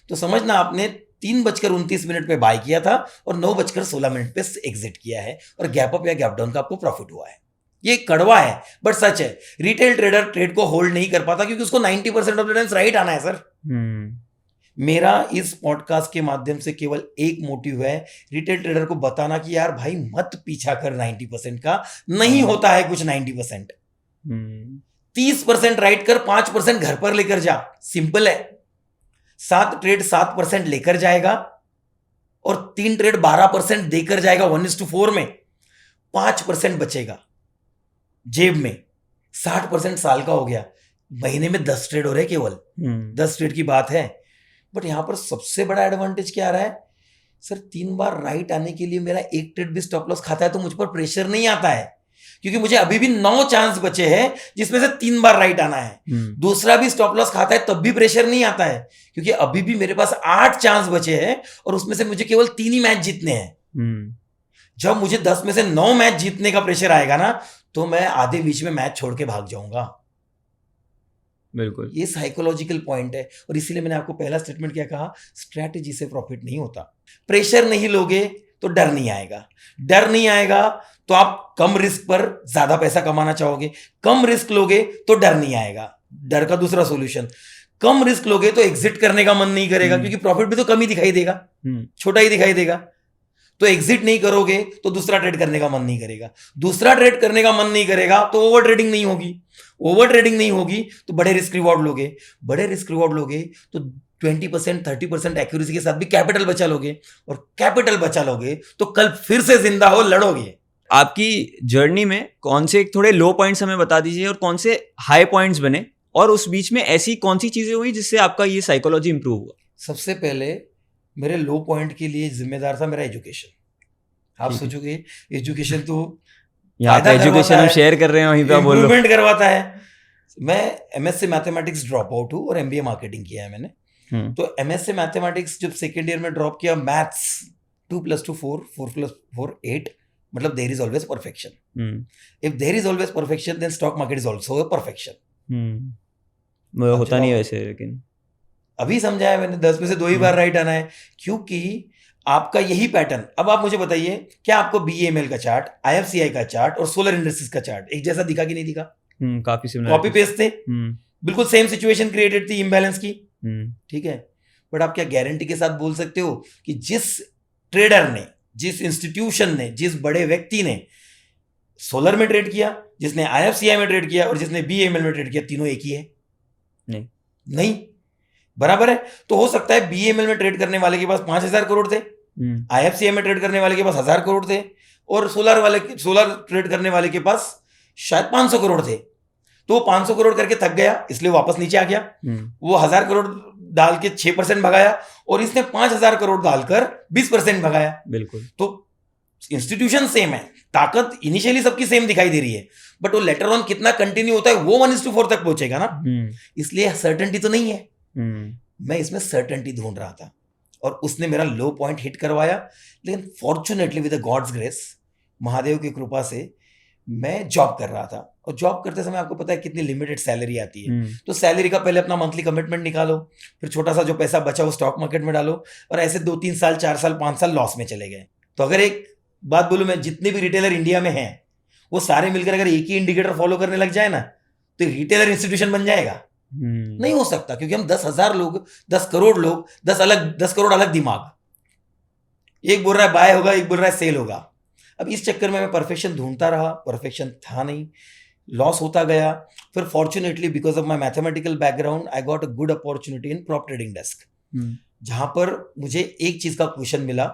तो समझना आपने 3:29 पे बाय किया था और 9:16 पे एग्जिट किया है, और गैप अप या गैप डाउन का आपको प्रॉफिट हुआ है। ये कड़वा है बट सच है। रिटेल ट्रेडर ट्रेड को होल्ड नहीं कर पाता क्योंकि उसको 90% ऑफ द टाइम्स राइट आना है सर। मेरा इस पॉडकास्ट के माध्यम से केवल एक मोटिव है, रिटेल ट्रेडर को बताना कि यार भाई मत पीछा कर 90% का, नहीं होता है कुछ 90%। 30% राइट कर, 5% घर पर लेकर जा, सिंपल है। 7 ट्रेड 7% लेकर जाएगा और 3 ट्रेड 12% देकर जाएगा 1:4 में, 5% बचेगा जेब में। 60% साल का हो गया, महीने में 10 ट्रेड हो रहे केवल, 10 ट्रेड की बात है। बट यहां पर सबसे बड़ा एडवांटेज क्या आ रहा है सर? 3 बार राइट आने के लिए मेरा एक ट्रेड भी स्टॉप लॉस खाता है तो मुझ पर प्रेशर नहीं आता है, क्योंकि मुझे अभी भी 9 चांस बचे हैं जिसमें से 3 बार राइट आना है। दूसरा भी स्टॉप लॉस खाता है तब भी प्रेशर नहीं आता है, क्योंकि अभी भी मेरे पास 8 चांस बचे हैं और उसमें से मुझे केवल 3 ही मैच जीतने हैं। जब मुझे 10 में से 9 मैच जीतने का प्रेशर आएगा ना, तो मैं आधे बीच में मैच छोड़ के भाग जाऊंगा। बिल्कुल, ये साइकोलॉजिकल पॉइंट है, और इसीलिए मैंने आपको पहला स्टेटमेंट क्या कहा, स्ट्रैटेजी से प्रॉफिट नहीं होता। प्रेशर नहीं लोगे तो डर नहीं आएगा, डर नहीं आएगा तो आप कम रिस्क पर ज्यादा पैसा कमाना चाहोगे, कम रिस्क लोगे तो डर नहीं आएगा। डर का दूसरा सॉल्यूशन, कम रिस्क लोगे तो एग्जिट करने का मन नहीं करेगा, क्योंकि प्रॉफिट भी तो कम ही दिखाई देगा, छोटा ही दिखाई देगा। तो एग्जिट नहीं करोगे तो दूसरा ट्रेड करने का मन नहीं करेगा, दूसरा ट्रेड करने का मन नहीं करेगा तो ओवर ट्रेडिंग नहीं होगी, ओवर ट्रेडिंग नहीं होगी तो बड़े रिस्क रिवॉर्ड लोगे, बड़े रिस्क रिवॉर्ड लोगे तो 20% 30% एक्यूरेसी के साथ भी कैपिटल बचा लोगे, और कैपिटल बचा लोगे तो कल फिर से जिंदा हो लड़ोगे। आपकी जर्नी में कौन से थोड़े लो पॉइंट्स हमें बता दीजिए और कौन से हाई पॉइंट्स बने, और उस बीच में ऐसी कौन सी चीजें हुई जिससे आपका ये साइकोलॉजी इंप्रूव हुआ? सबसे पहले मेरे लो पॉइंट के लिए जिम्मेदार था मेरा एजुकेशन। आप ठीक है। सोचोगे एजुकेशन तो यहाँ पे फायदा एजुकेशन करवाता हम है, शेयर कर रहे हैं, वहीं पे आप बोलो। इम्प्रूवमेंट करवाता है। मैं एमएससी मैथमेटिक्स ड्रॉप आउट हूँ और एमबीए मार्केटिंग किया है मैंने। तो एमएससी मैथमेटिक्स जब सेकेंड ईयर में ड्रॉप किया, मैथ्स 2 + 2 4, 4 + 4 8, मतलब there is always perfection. If there is always perfection then stock market is also perfection. वो होता नहीं है वैसे, लेकिन अभी समझा है मैंने, 10 में से 2 ही बार राइट आना है, क्योंकि आपका यही पैटर्न। अब आप मुझे बताइए, क्या आपको BEML का चार्ट, IFCI का चार्ट और सोलर इंडस्ट्रीज का चार्ट एक जैसा दिखा कि नहीं दिखा? काफी सिमिलर, कॉपी पेस्ट थे, बिल्कुल सेम सिचुएशन क्रिएटेड थी इम्बैलेंस की, ठीक है। बट आप क्या गारंटी के साथ बोल सकते हो कि जिस ट्रेडर ने, जिस इंस्टीट्यूशन ने, जिस बड़े व्यक्ति ने सोलर में ट्रेड किया, जिसने IFCI में ट्रेड किया और जिसने BEML में ट्रेड किया, तीनों एक ही है? नहीं, बराबर है। तो हो सकता है BEML में ट्रेड करने वाले के पास 5,000 करोड़ थे, IFCI में ट्रेड करने वाले के पास 1,000 करोड़ थे, और सोलर ट्रेड करने वाले के पास शायद 500 करोड़ थे। तो वो 500 करोड़ करके थक गया, इसलिए वापस नीचे आ गया। वो 1,000 करोड़ डाल के 6% भगाया, और इसने 5,000 करोड़ डालकर 20% भगाया। बिल्कुल। तो इंस्टीट्यूशन सेम है, ताकत इनिशियली सबकी सेम दिखाई दे रही है, बट वो लेटर ऑन कितना कंटिन्यू होता है वो 1:4 तक पहुंचेगा ना। इसलिए सर्टेनिटी तो नहीं है। मैं इसमें सर्टेनिटी ढूंढ रहा था, और उसने मेरा लो पॉइंट हिट करवाया। लेकिन fortunately with the gods grace, Mahadev की कृपा से, मैं जॉब कर रहा था। और जॉब करते समय आपको पता है कितनी लिमिटेड सैलरी आती है। तो सैलरी का पहले अपना मंथली कमिटमेंट निकालो, फिर छोटा सा जो पैसा बचा वो स्टॉक मार्केट में डालो, और ऐसे 2-3 साल, 4 साल, 5 साल लॉस में चले गए। तो अगर एक बात बोलूं मैं, जितने भी रिटेलर इंडिया में हैं वो सारे मिलकर अगर एक ही इंडिकेटर फॉलो करने लग जाए ना, तो रिटेलर इंस्टीट्यूशन बन जाएगा। नहीं हो सकता, क्योंकि हम 10,000 लोग, 10 करोड़ लोग, 10 करोड़ अलग दिमाग, एक बोल रहा है बाय होगा, एक बोल रहा है सेल होगा। अब इस चक्कर में मैं परफेक्शन ढूंढता रहा, परफेक्शन था नहीं, लॉस होता गया। फिर fortunately because of my mathematical background I got a good opportunity in prop trading desk, जहां पर मुझे एक चीज का क्वेश्चन मिला,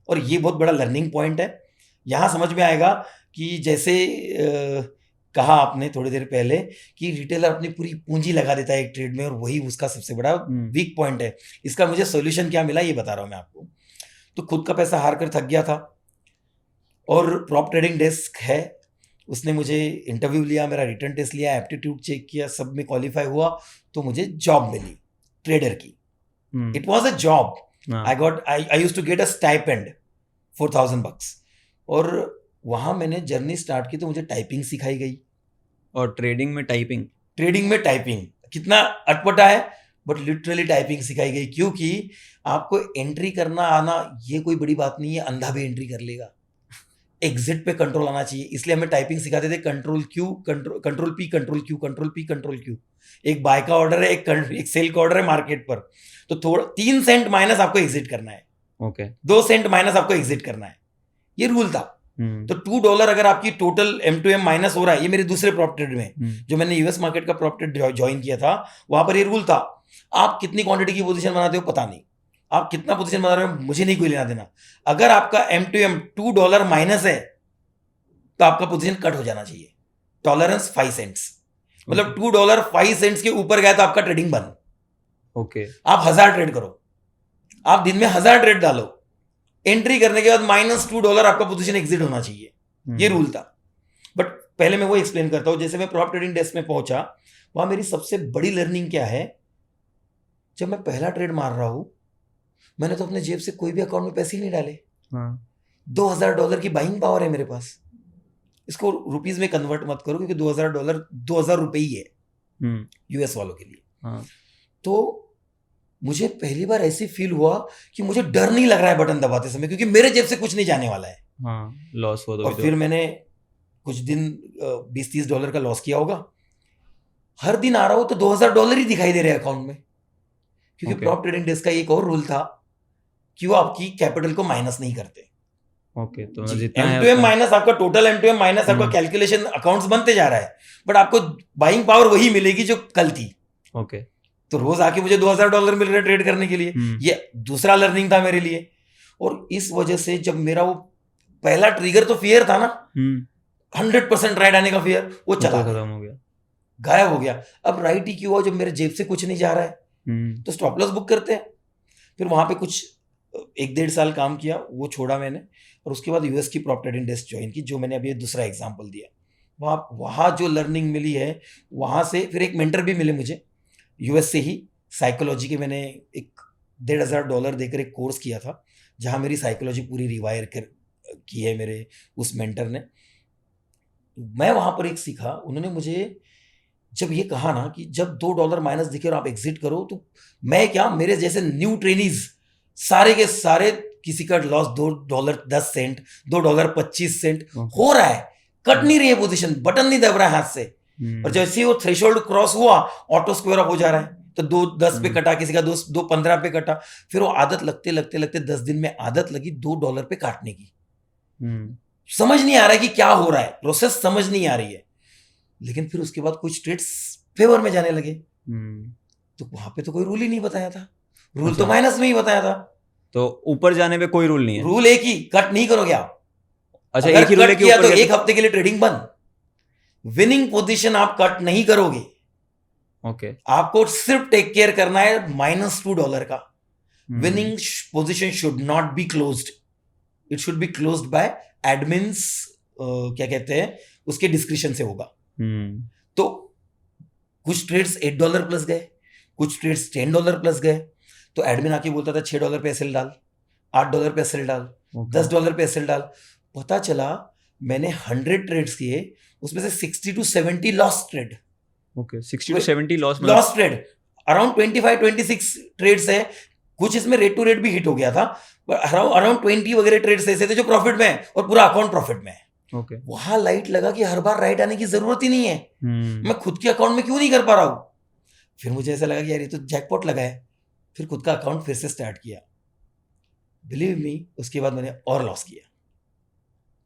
और ये बहुत बड़ा लर्निंग पॉइंट है। यहां समझ में आएगा कि जैसे कहा आपने थोड़ी देर पहले कि रिटेलर अपनी पूरी पूंजी लगा देता है एक ट्रेड में, और वही उसका सबसे बड़ा वीक पॉइंट है। इसका मुझे सॉल्यूशन क्या मिला ये बता रहा हूं मैं आपको। तो खुद का पैसा हार कर थक गया था, और प्रॉप ट्रेडिंग डेस्क है, उसने मुझे इंटरव्यू लिया, मेरा रिटर्न टेस्ट लिया, एप्टीट्यूड चेक किया, सब में क्वालिफाई हुआ, तो मुझे जॉब मिली ट्रेडर की। It was a job. I used to get a stipend $4,000, और वहां मैंने जर्नी स्टार्ट की। तो मुझे टाइपिंग सिखाई गई। और ट्रेडिंग में टाइपिंग कितना अटपटा है, बट लिटरली टाइपिंग सिखाई गई, क्योंकि आपको एंट्री करना आना ये कोई बड़ी बात नहीं है, अंधा भी एंट्री कर लेगा। एग्जिट पे कंट्रोल आना चाहिए, इसलिए हमें टाइपिंग सिखाते थे। Control Q, control P, control Q, control P, control Q। एक बाय का ऑर्डर है, एक सेल का ऑर्डर है मार्केट पर, तो थोड़ा 3 सेंट माइनस आपको एग्जिट करना है, 2 सेंट माइनस आपको एग्जिट करना है, ये रूल था। तो $2 अगर आपकी टोटल M2M माइनस हो रहा है, ये मेरे दूसरे प्रॉप ट्रेड में जो मैंने यूएस मार्केट का प्रॉप ट्रेड ज्वाइन किया था, वहां पर ये रूल था। आप कितनी क्वांटिटी की पोजीशन बनाते हो पता नहीं, आप कितना पोजीशन बना रहे हो मुझे नहीं कोई लेना देना। अगर आपका M2M $2 माइनस है तो आपका पोजीशन कट हो जाना चाहिए। टॉलरेंस 5 सेंट्स, मतलब $2 5 सेंट्स के ऊपर गया तो आपका ट्रेडिंग बंद। आप 1000 ट्रेड करो, आप दिन में 1000 ट्रेड डालो, एंट्री करने के बाद -$2 आपका पोजीशन एग्जिट होना चाहिए, ये रूल था। बट पहले मैं वो एक्सप्लेन करता हूं। जैसे मैं प्रॉप ट्रेडिंग डेस्क में पहुंचा, वहां मेरी सबसे बड़ी लर्निंग क्या है, जब मैं पहला ट्रेड मार रहा हूं, मैंने तो अपने जेब से कोई भी अकाउंट में पैसे ही नहीं डाले। $2,000 की बाइंग पावर है मेरे पास। इसको रुपीज में कन्वर्ट मत करो, क्योंकि $2,000 $2,000 रुपए ही है यूएस वालों के लिए। तो मुझे पहली बार ऐसी फील हुआ कि मुझे डर नहीं लग रहा है बटन दबाते समय, क्योंकि मेरे जेब से कुछ नहीं जाने वाला है। लॉस हो और फिर मैंने कुछ दिन $20-30 का लॉस किया होगा। हर दिन आ रहा हूं तो $2,000 ही दिखाई दे रहे हैं अकाउंट में, क्योंकि प्रॉप ट्रेडिंग डेस्क का एक और रूल था कि वो आपकी कैपिटल को माइनस नहीं करते। तो M2M माइनस आपका टोटल M2M माइनस आपका कैलकुलेशन अकाउंट्स बनते जा रहा है, बट आपको बाइंग पावर वही मिलेगी जो कल थी। तो रोज आके मुझे $2,000 मिल रहे ट्रेड करने के लिए, ये दूसरा लर्निंग था मेरे लिए। और इस वजह से जब मेरा वो पहला ट्रिगर तो फियर था ना, हम्म 100% राइट आने का फियर, वो तो चला खत्म हो गया। गायब हो गया। अब राइट ही क्यों हुआ जब मेरे जेब से कुछ नहीं जा रहा है, तो स्टॉप लॉस बुक करते हैं। फिर वहां पे कुछ 1-1.5 साल काम किया, वो छोड़ा मैंने, और उसके बाद यूएस की प्रॉप ट्रेडिंग डेस्क ज्वाइन की, जो मैंने अभी दूसरा एग्जांपल दिया। वहाँ वहाँ जो लर्निंग मिली है, वहाँ से फिर एक मेंटर भी मिले मुझे यूएस से ही, साइकोलॉजी के। मैंने एक $1,500 देकर एक कोर्स किया था, जहाँ मेरी साइकोलॉजी पूरी रिवायर कर की है मेरे उस मेंटर ने। मैं वहाँ पर एक सीखा, उन्होंने मुझे जब ये कहा ना कि जब $2 माइनस दिखे और आप एग्जिट करो, तो मैं क्या, मेरे जैसे न्यू ट्रेनीज सारे के सारे, किसी का लॉस $2.10, $2.25 हो रहा है, कट नहीं रही है पोजीशन, बटन नहीं दब रहा है हाथ से, और जैसे ही वो थ्रेशोल्ड क्रॉस हुआ, ऑटो स्क्वायर अप हो जा रहा है, तो 2.10 पे कटा, किसी का 2.15 पे कटा। फिर वो आदत लगते लगते लगते 10 दिन में आदत लगी $2 पे काटने की। समझ नहीं आ रहा है कि क्या हो रहा है, प्रोसेस समझ नहीं आ रही है। लेकिन फिर उसके बाद कुछ ट्रेड्स फेवर में जाने लगे, तो वहां पे तो कोई रूल ही नहीं बताया था, रूल तो माइनस में ही बताया था। तो ऊपर जाने पे कोई रूल नहीं है? रूल एक ही, कट नहीं करोगे आप। अच्छा, अगर एक ही रूल है कट कि किया ऊपर तो गया एक हफ्ते के लिए ट्रेडिंग बंद, विनिंग पोजीशन आप कट नहीं करोगे। ओके। आपको सिर्फ टेक केयर करना है -$2 का। Winning position should not be closed, it should be closed by admins, क्या कहते हैं, उसके डिस्क्रिप्शन से होगा। तो कुछ ट्रेड्स $8 प्लस गए, कुछ ट्रेड्स $10 प्लस गए, तो एडमिन आके बोलता था $6 पे एसएल डाल, $8 पे एसएल डाल, $10 पे एसएल डाल। पता चला मैंने 100 ट्रेड्स किए, उसमें से 60 to 70 लॉस ट्रेड। ओके, 60 to 70 loss trade, around 25-26 trades है। कुछ इसमें रेट टू रेट भी हिट हो गया था, अराउंड 20 वगैरह ट्रेड्स ऐसे थे जो प्रॉफिट में है, और पूरा अकाउंट प्रॉफिट में है। ओके। वहां लाइट लगा कि हर बार राइट आने की जरूरत ही नहीं है, मैं खुद के अकाउंट में क्यों नहीं कर पा रहा हूं। फिर मुझे ऐसा लगा कि यार ये तो जैकपॉट लगा है, फिर खुद का अकाउंट फिर से स्टार्ट किया। बिलीव मी, उसके बाद मैंने और लॉस किया।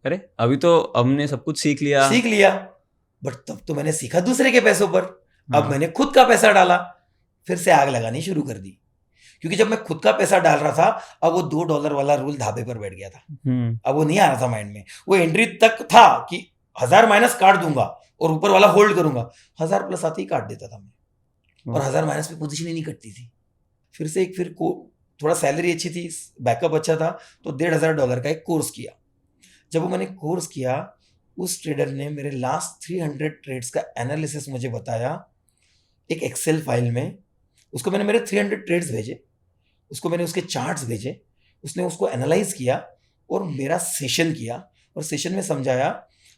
अरे अभी तो हमने सब कुछ सीख लिया, बट तब तो मैंने सीखा दूसरे के पैसों पर, अब मैंने खुद का पैसा डाला, फिर से आग लगानी शुरू कर दी। क्योंकि जब मैं खुद का पैसा डाल रहा था, अब वो $2 वाला रूल धाबे पर बैठ गया था। अब वो नहीं आ रहा था माइंड में, वो एंट्री तक था कि 1000 माइनस काट दूंगा और ऊपर वाला होल्ड करूंगा, 1000 प्लस आते ही काट देता था मैं, और 1000 माइनस पे पोजीशन ही नहीं कटती थी। फिर से एक, फिर थोड़ा सैलरी अच्छी थी, बैकअप अच्छा था, तो $1,500 का एक कोर्स किया। जब वो मैंने कोर्स किया, उस ट्रेडर ने मेरे लास्ट 300 ट्रेड्स का एनालिसिस मुझे बताया एक एक्सेल फाइल में। उसको मैंने मेरे 300 ट्रेड्स भेजे, उसको मैंने उसके चार्ट्स भेजे, उसने उसको एनालाइज किया और मेरा सेशन किया, और सेशन में समझाया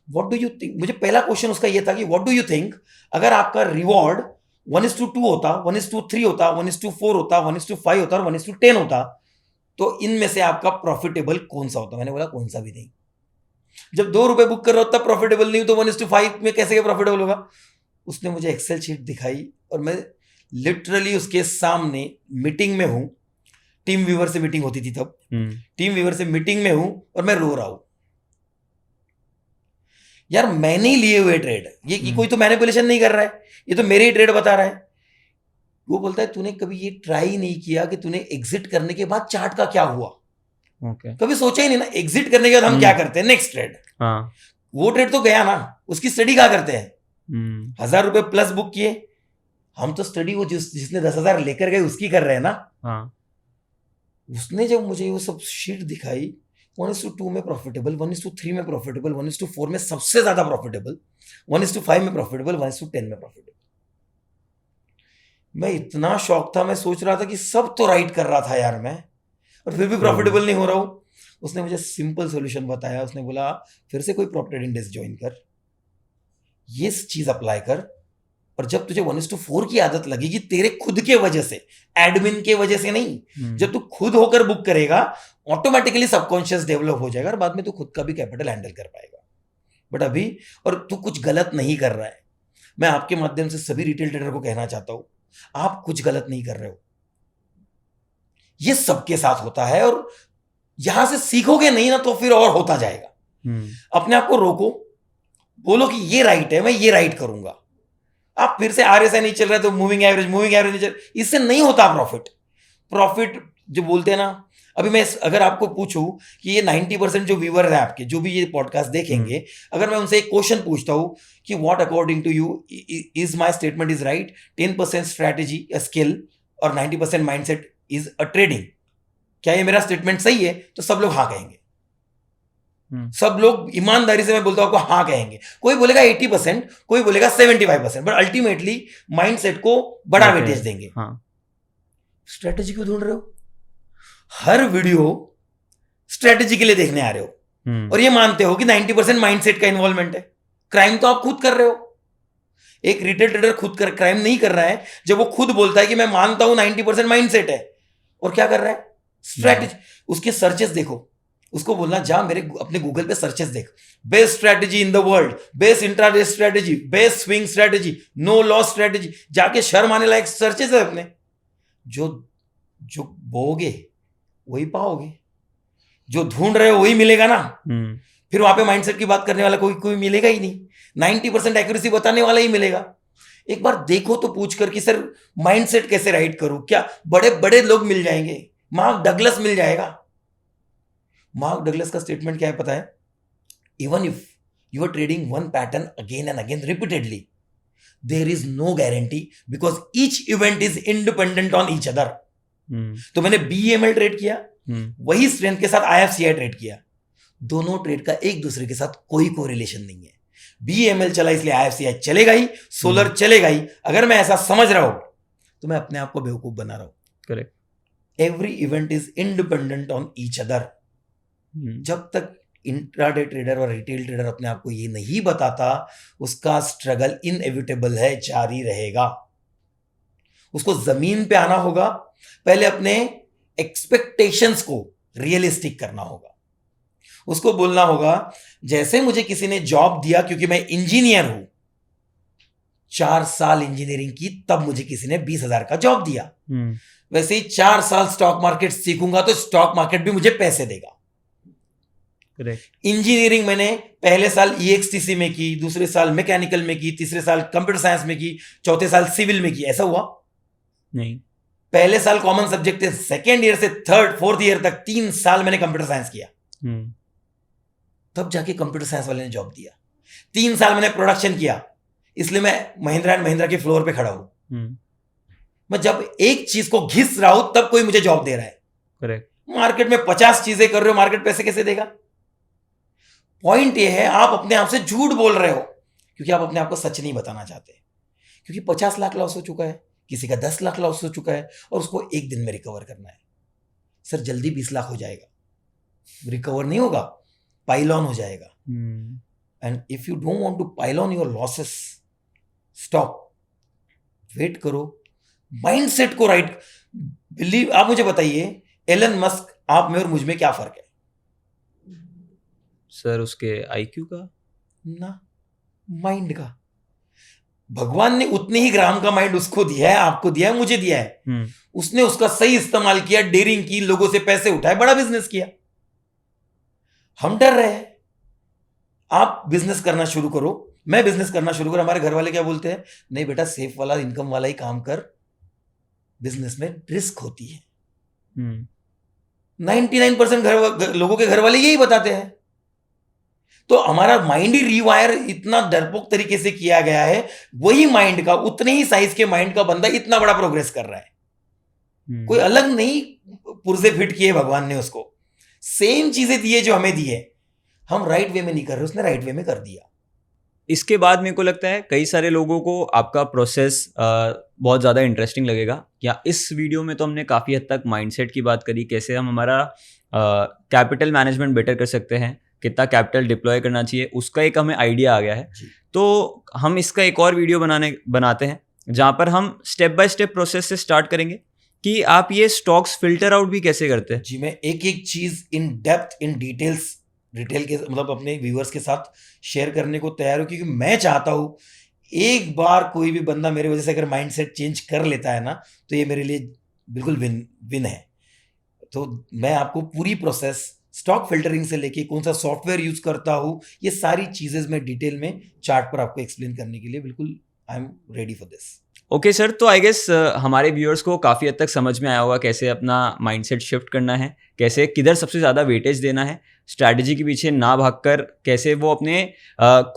व्हाट डू यू थिंक। मुझे पहला क्वेश्चन उसका ये था कि व्हाट डू यू थिंक, अगर आपका रिवॉर्ड 1:2 होता, 1:3 होता, 1:4 होता, 1:5 होता और 1:10 होता, तो इनमें से आपका प्रॉफिटेबल कौन सा होता। मैंने बोला कौन सा भी नहीं। जब ₹2 बुक कर रहा हो तब प्रॉफिटेबल नहीं हो, तो 1:5 में कैसे प्रॉफिटेबल होगा। उसने मुझे एक्सेल शीट दिखाई, और मैं लिटरली उसके सामने मीटिंग में हूं, टीम व्यूवर से मीटिंग होती थी तब, टीम व्यूवर से मीटिंग में हूं और मैं रो रहा हूं। यार मैंने ही लिए हुए ट्रेड, ये कोई तो मैनिपुलेशन नहीं कर रहा है, ये तो मेरे ही ट्रेड बता रहा है। वो बोलता है तूने कभी ये ट्राई नहीं किया कि तूने एग्जिट करने के बाद चार्ट का क्या हुआ। कभी सोचा ही नहीं ना, एग्जिट करने के बाद हम क्या करते हैं, नेक्स्ट ट्रेड। वो ट्रेड तो गया ना, उसकी स्टडी क्या करते हैं। ₹1000 प्लस बुक किए, हम तो स्टडी वो जिसने 10,000 लेकर गए उसकी कर रहे हैं ना। उसने जब मुझे वो सब शीट दिखाई, 1:2 में प्रॉफिटेबल, 1:3 में प्रॉफिटेबल, 1:4 में सबसे ज्यादा प्रॉफिटेबल, 1:5 में प्रॉफिटेबल, 1:10 में प्रॉफिटेबल। मैं इतना शॉक था, मैं सोच रहा था कि सब तो राइट कर रहा था यार मैं, और फिर भी प्रॉफिटेबल नहीं हो रहा हूं। उसने मुझे सिंपल सॉल्यूशन बताया, उसने बोला फिर से कोई प्रॉप ट्रेडिंग डेस्क ज्वाइन कर, ये चीज अप्लाई कर, और जब तुझे 1:4 की आदत लगेगी तेरे खुद के वजह से, एडमिन के वजह से नहीं, जब तू खुद होकर बुक करेगा, ऑटोमेटिकली सबकॉन्शियस डेवलप हो जाएगा और बाद में तू खुद का भी कैपिटल हैंडल कर पाएगा। बट अभी, और तू कुछ गलत नहीं कर रहा है। मैं आपके माध्यम से सभी रिटेल ट्रेडर को कहना चाहता हूं, आप कुछ गलत नहीं कर रहे हो, ये सबके साथ होता है, और यहां से सीखोगे नहीं ना तो फिर और होता जाएगा। अपने आप को रोको, बोलो कि ये राइट है, मैं ये राइट करूंगा। आप फिर से RSI नहीं चल रहा है तो मूविंग एवरेज नहीं चल, इससे नहीं होता प्रॉफिट। जो बोलते हैं ना, अभी मैं अगर आपको पूछूं कि ये 90% जो व्यूअर है आपके, जो भी ये पॉडकास्ट देखेंगे, अगर मैं उनसे एक क्वेश्चन पूछता हूं कि what according to you is my statement is right, 10% strategy a skill और 90% माइंडसेट इज अ ट्रेडिंग, क्या ये मेरा स्टेटमेंट सही है? तो सब लोग हाँ कहेंगे। सब लोग ईमानदारी से मैं बोलता हूं आपको हाँ कहेंगे। कोई बोलेगा 80%, कोई बोलेगा 75%, बट अल्टीमेटली माइंडसेट को बड़ा वेटेज देंगे। स्ट्रेटेजी क्यों ढूंढ रहे हो? हर वीडियो स्ट्रेटेजी के लिए देखने आ रहे हो और ये मानते हो कि 90% माइंडसेट का इन्वॉल्वमेंट है। क्राइम तो आप खुद कर रहे हो। एक रिटेल ट्रेडर खुद क्राइम नहीं कर रहा है जब वो खुद बोलता है कि मैं मानता हूं 90% माइंडसेट है, और क्या कर रहा है? स्ट्रेटेजी। उसके सर्चेस देखो, उसको बोलना जा मेरे अपने गूगल पे सर्चेस देख, best strategy in the world, best intraday strategy, best swing strategy, no loss strategy, जाके शर्म आने लायक सर्चेस है अपने। जो बोगे वही पाओगे, जो ढूंढ रहे हो वही मिलेगा ना। फिर वहां पे माइंडसेट की बात करने वाला कोई मिलेगा ही नहीं, 90% एक्यूरेसी बताने वाला ही मिलेगा। एक बार देखो तो पूछ कर कि सर माइंडसेट कैसे राइट करूं, क्या बड़े बड़े लोग मिल जाएंगे, मार्क डगलस मिल जाएगा। मार्क डगलस का स्टेटमेंट क्या है पता है? Even if you are trading one pattern again and again repeatedly, there is no guarantee because each event is independent on each other. तो मैंने BEML ट्रेड किया, वही स्ट्रेंथ के साथ IFCI ट्रेड किया, दोनों ट्रेड का एक दूसरे के साथ कोई कोरिलेशन नहीं है। BEML चला इसलिए IFCI चलेगा ही, सोलर चलेगा ही। अगर मैं ऐसा समझ रहा हूं तो मैं अपने आप को बेवकूफ बना रहा हूं। Correct. Every event is independent on each other. जब तक इंट्राडे ट्रेडर और रिटेल ट्रेडर अपने आप को ये नहीं बताता, उसका स्ट्रगल इनएविटेबल है, जारी रहेगा। उसको जमीन पे आना होगा, पहले अपने एक्सपेक्टेशंस को रियलिस्टिक करना होगा। उसको बोलना होगा जैसे मुझे किसी ने जॉब दिया क्योंकि मैं इंजीनियर हूं, 4 साल इंजीनियरिंग की तब मुझे किसी ने 20,000 का जॉब दिया, वैसे ही 4 साल स्टॉक मार्केट सीखूंगा तो स्टॉक मार्केट भी मुझे पैसे देगा। इंजीनियरिंग मैंने पहले साल EXTC में की, दूसरे साल मैकेनिकल में की, तीसरे साल कंप्यूटर साइंस में की, चौथे साल सिविल में की, ऐसा हुआ नहीं। पहले साल कॉमन सब्जेक्ट थे, सेकेंड ईयर से फोर्थ ईयर तक 3 साल मैंने कंप्यूटर साइंस किया, तब जाके कंप्यूटर साइंस वाले ने जॉब दिया। 3 साल मैंने प्रोडक्शन किया, इसलिए मैं महिंद्रा एंड महिंद्रा के फ्लोर पे खड़ा हूं। मैं जब एक चीज को घिस रहा हूं तब कोई मुझे जॉब दे रहा है। करेक्ट। मार्केट में 50 चीजें कर रहे हो, मार्केट पैसे कैसे देगा? पॉइंट ये है आप अपने आप से झूठ बोल रहे हो क्योंकि आप अपने आप को सच नहीं बताना चाहते। क्योंकि 50 लाख लॉस हो चुका है, किसी का 10 लाख लॉस हो चुका है और उसको एक दिन में रिकवर करना है। सर जल्दी 20 लाख हो जाएगा, रिकवर नहीं होगा, पाइल ऑन हो जाएगा। And if you don't want to pile on your losses, stop, wait करो, माइंडसेट को राइट। बिलीव, आप मुझे बताइए एलन मस्क, आप में और मुझ में क्या फर्क है? सर उसके IQ का ना, माइंड का। भगवान ने उतने ही ग्राम का माइंड उसको दिया है, आपको दिया है, मुझे दिया है। उसने उसका सही इस्तेमाल किया, डेयरिंग की, लोगों से पैसे उठाए, बड़ा बिजनेस किया। हम डर रहे हैं। आप बिजनेस करना शुरू करो, मैं बिजनेस करना शुरू करूं, हमारे घर वाले क्या बोलते हैं? नहीं बेटा, सेफ वाला, इनकम वाला ही काम कर, बिजनेस में रिस्क होती है। 99% लोगों के घर वाले यही बताते हैं। तो हमारा माइंड ही रिवायर इतना डरपोक तरीके से किया गया है, वही माइंड का, उतने ही साइज के माइंड का बंदा इतना बड़ा प्रोग्रेस कर रहा है। कोई अलग नहीं पुर्जे फिट किए भगवान ने, उसको सेम चीजें दी है जो हमें दी है। हम राइट वे में नहीं कर रहे, उसने राइट वे में कर दिया। इसके बाद मेरे को लगता है कई सारे लोगों को आपका प्रोसेस बहुत ज़्यादा इंटरेस्टिंग लगेगा। या इस वीडियो में तो हमने काफ़ी हद तक माइंडसेट की बात करी, कैसे हम हमारा कैपिटल मैनेजमेंट बेटर कर सकते हैं, कितना कैपिटल डिप्लॉय करना चाहिए, उसका एक हमें आइडिया आ गया है। तो हम इसका एक और वीडियो बनाते हैं जहाँ पर हम स्टेप बाय स्टेप प्रोसेस से स्टार्ट करेंगे कि आप ये स्टॉक्स फिल्टर आउट भी कैसे करते हैं। जी, मैं एक एक चीज़ in depth, in details retail के मतलब अपने व्यूअर्स के साथ शेयर करने को तैयार हूँ, क्योंकि मैं चाहता हूँ एक बार कोई भी बंदा मेरे वजह से अगर माइंडसेट चेंज कर लेता है ना, तो ये मेरे लिए बिल्कुल विन है। तो मैं आपको पूरी प्रोसेस, स्टॉक फिल्टरिंग से लेके कौन सा सॉफ्टवेयर यूज करता हूँ, ये सारी चीजें मैं डिटेल में चार्ट पर आपको एक्सप्लेन करने के लिए बिल्कुल I am ready for this. Okay sir, तो आई गेस हमारे व्यूअर्स को काफ़ी हद तक समझ में आया होगा कैसे अपना माइंडसेट शिफ्ट करना है, कैसे किधर सबसे ज़्यादा वेटेज देना है, स्ट्रैटेजी के पीछे ना भागकर कैसे वो अपने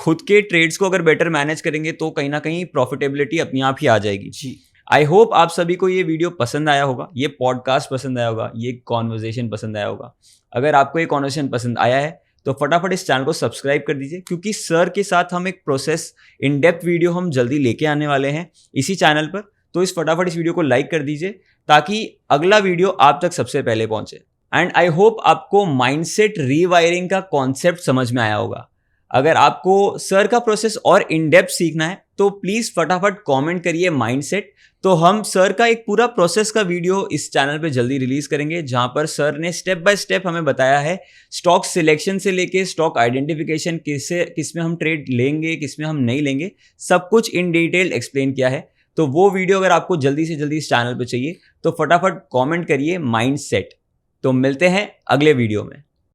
खुद के ट्रेड्स को अगर बेटर मैनेज करेंगे तो कहीं ना कहीं प्रॉफिटेबिलिटी अपने आप ही आ जाएगी। जी, आई होप आप सभी को ये वीडियो पसंद आया होगा, ये पॉडकास्ट पसंद आया होगा, ये कॉन्वर्जेशन पसंद आया होगा। अगर आपको ये कॉन्वर्जेशन पसंद आया है तो फटाफट इस चैनल को सब्सक्राइब कर दीजिए, क्योंकि सर के साथ हम एक प्रोसेस इन डेप्थ वीडियो हम जल्दी लेके आने वाले हैं इसी चैनल पर। तो फटाफट इस वीडियो को लाइक कर दीजिए ताकि अगला वीडियो आप तक सबसे पहले पहुंचे। एंड आई होप आपको माइंडसेट रीवायरिंग का कॉन्सेप्ट समझ में आया होगा। अगर आपको सर का प्रोसेस और इन डेप्थ सीखना है तो प्लीज़ फटाफट कमेंट करिए माइंडसेट, तो हम सर का एक पूरा प्रोसेस का वीडियो इस चैनल पे जल्दी रिलीज करेंगे, जहां पर सर ने स्टेप बाय स्टेप हमें बताया है स्टॉक सिलेक्शन से लेके स्टॉक आइडेंटिफिकेशन, किसमें हम ट्रेड लेंगे किसमें हम नहीं लेंगे, सब कुछ इन डिटेल एक्सप्लेन किया है। तो वो वीडियो अगर आपको जल्दी से जल्दी इस चैनल पे चाहिए तो फटाफट कॉमेंट करिए माइंडसेट। तो मिलते हैं अगले वीडियो में।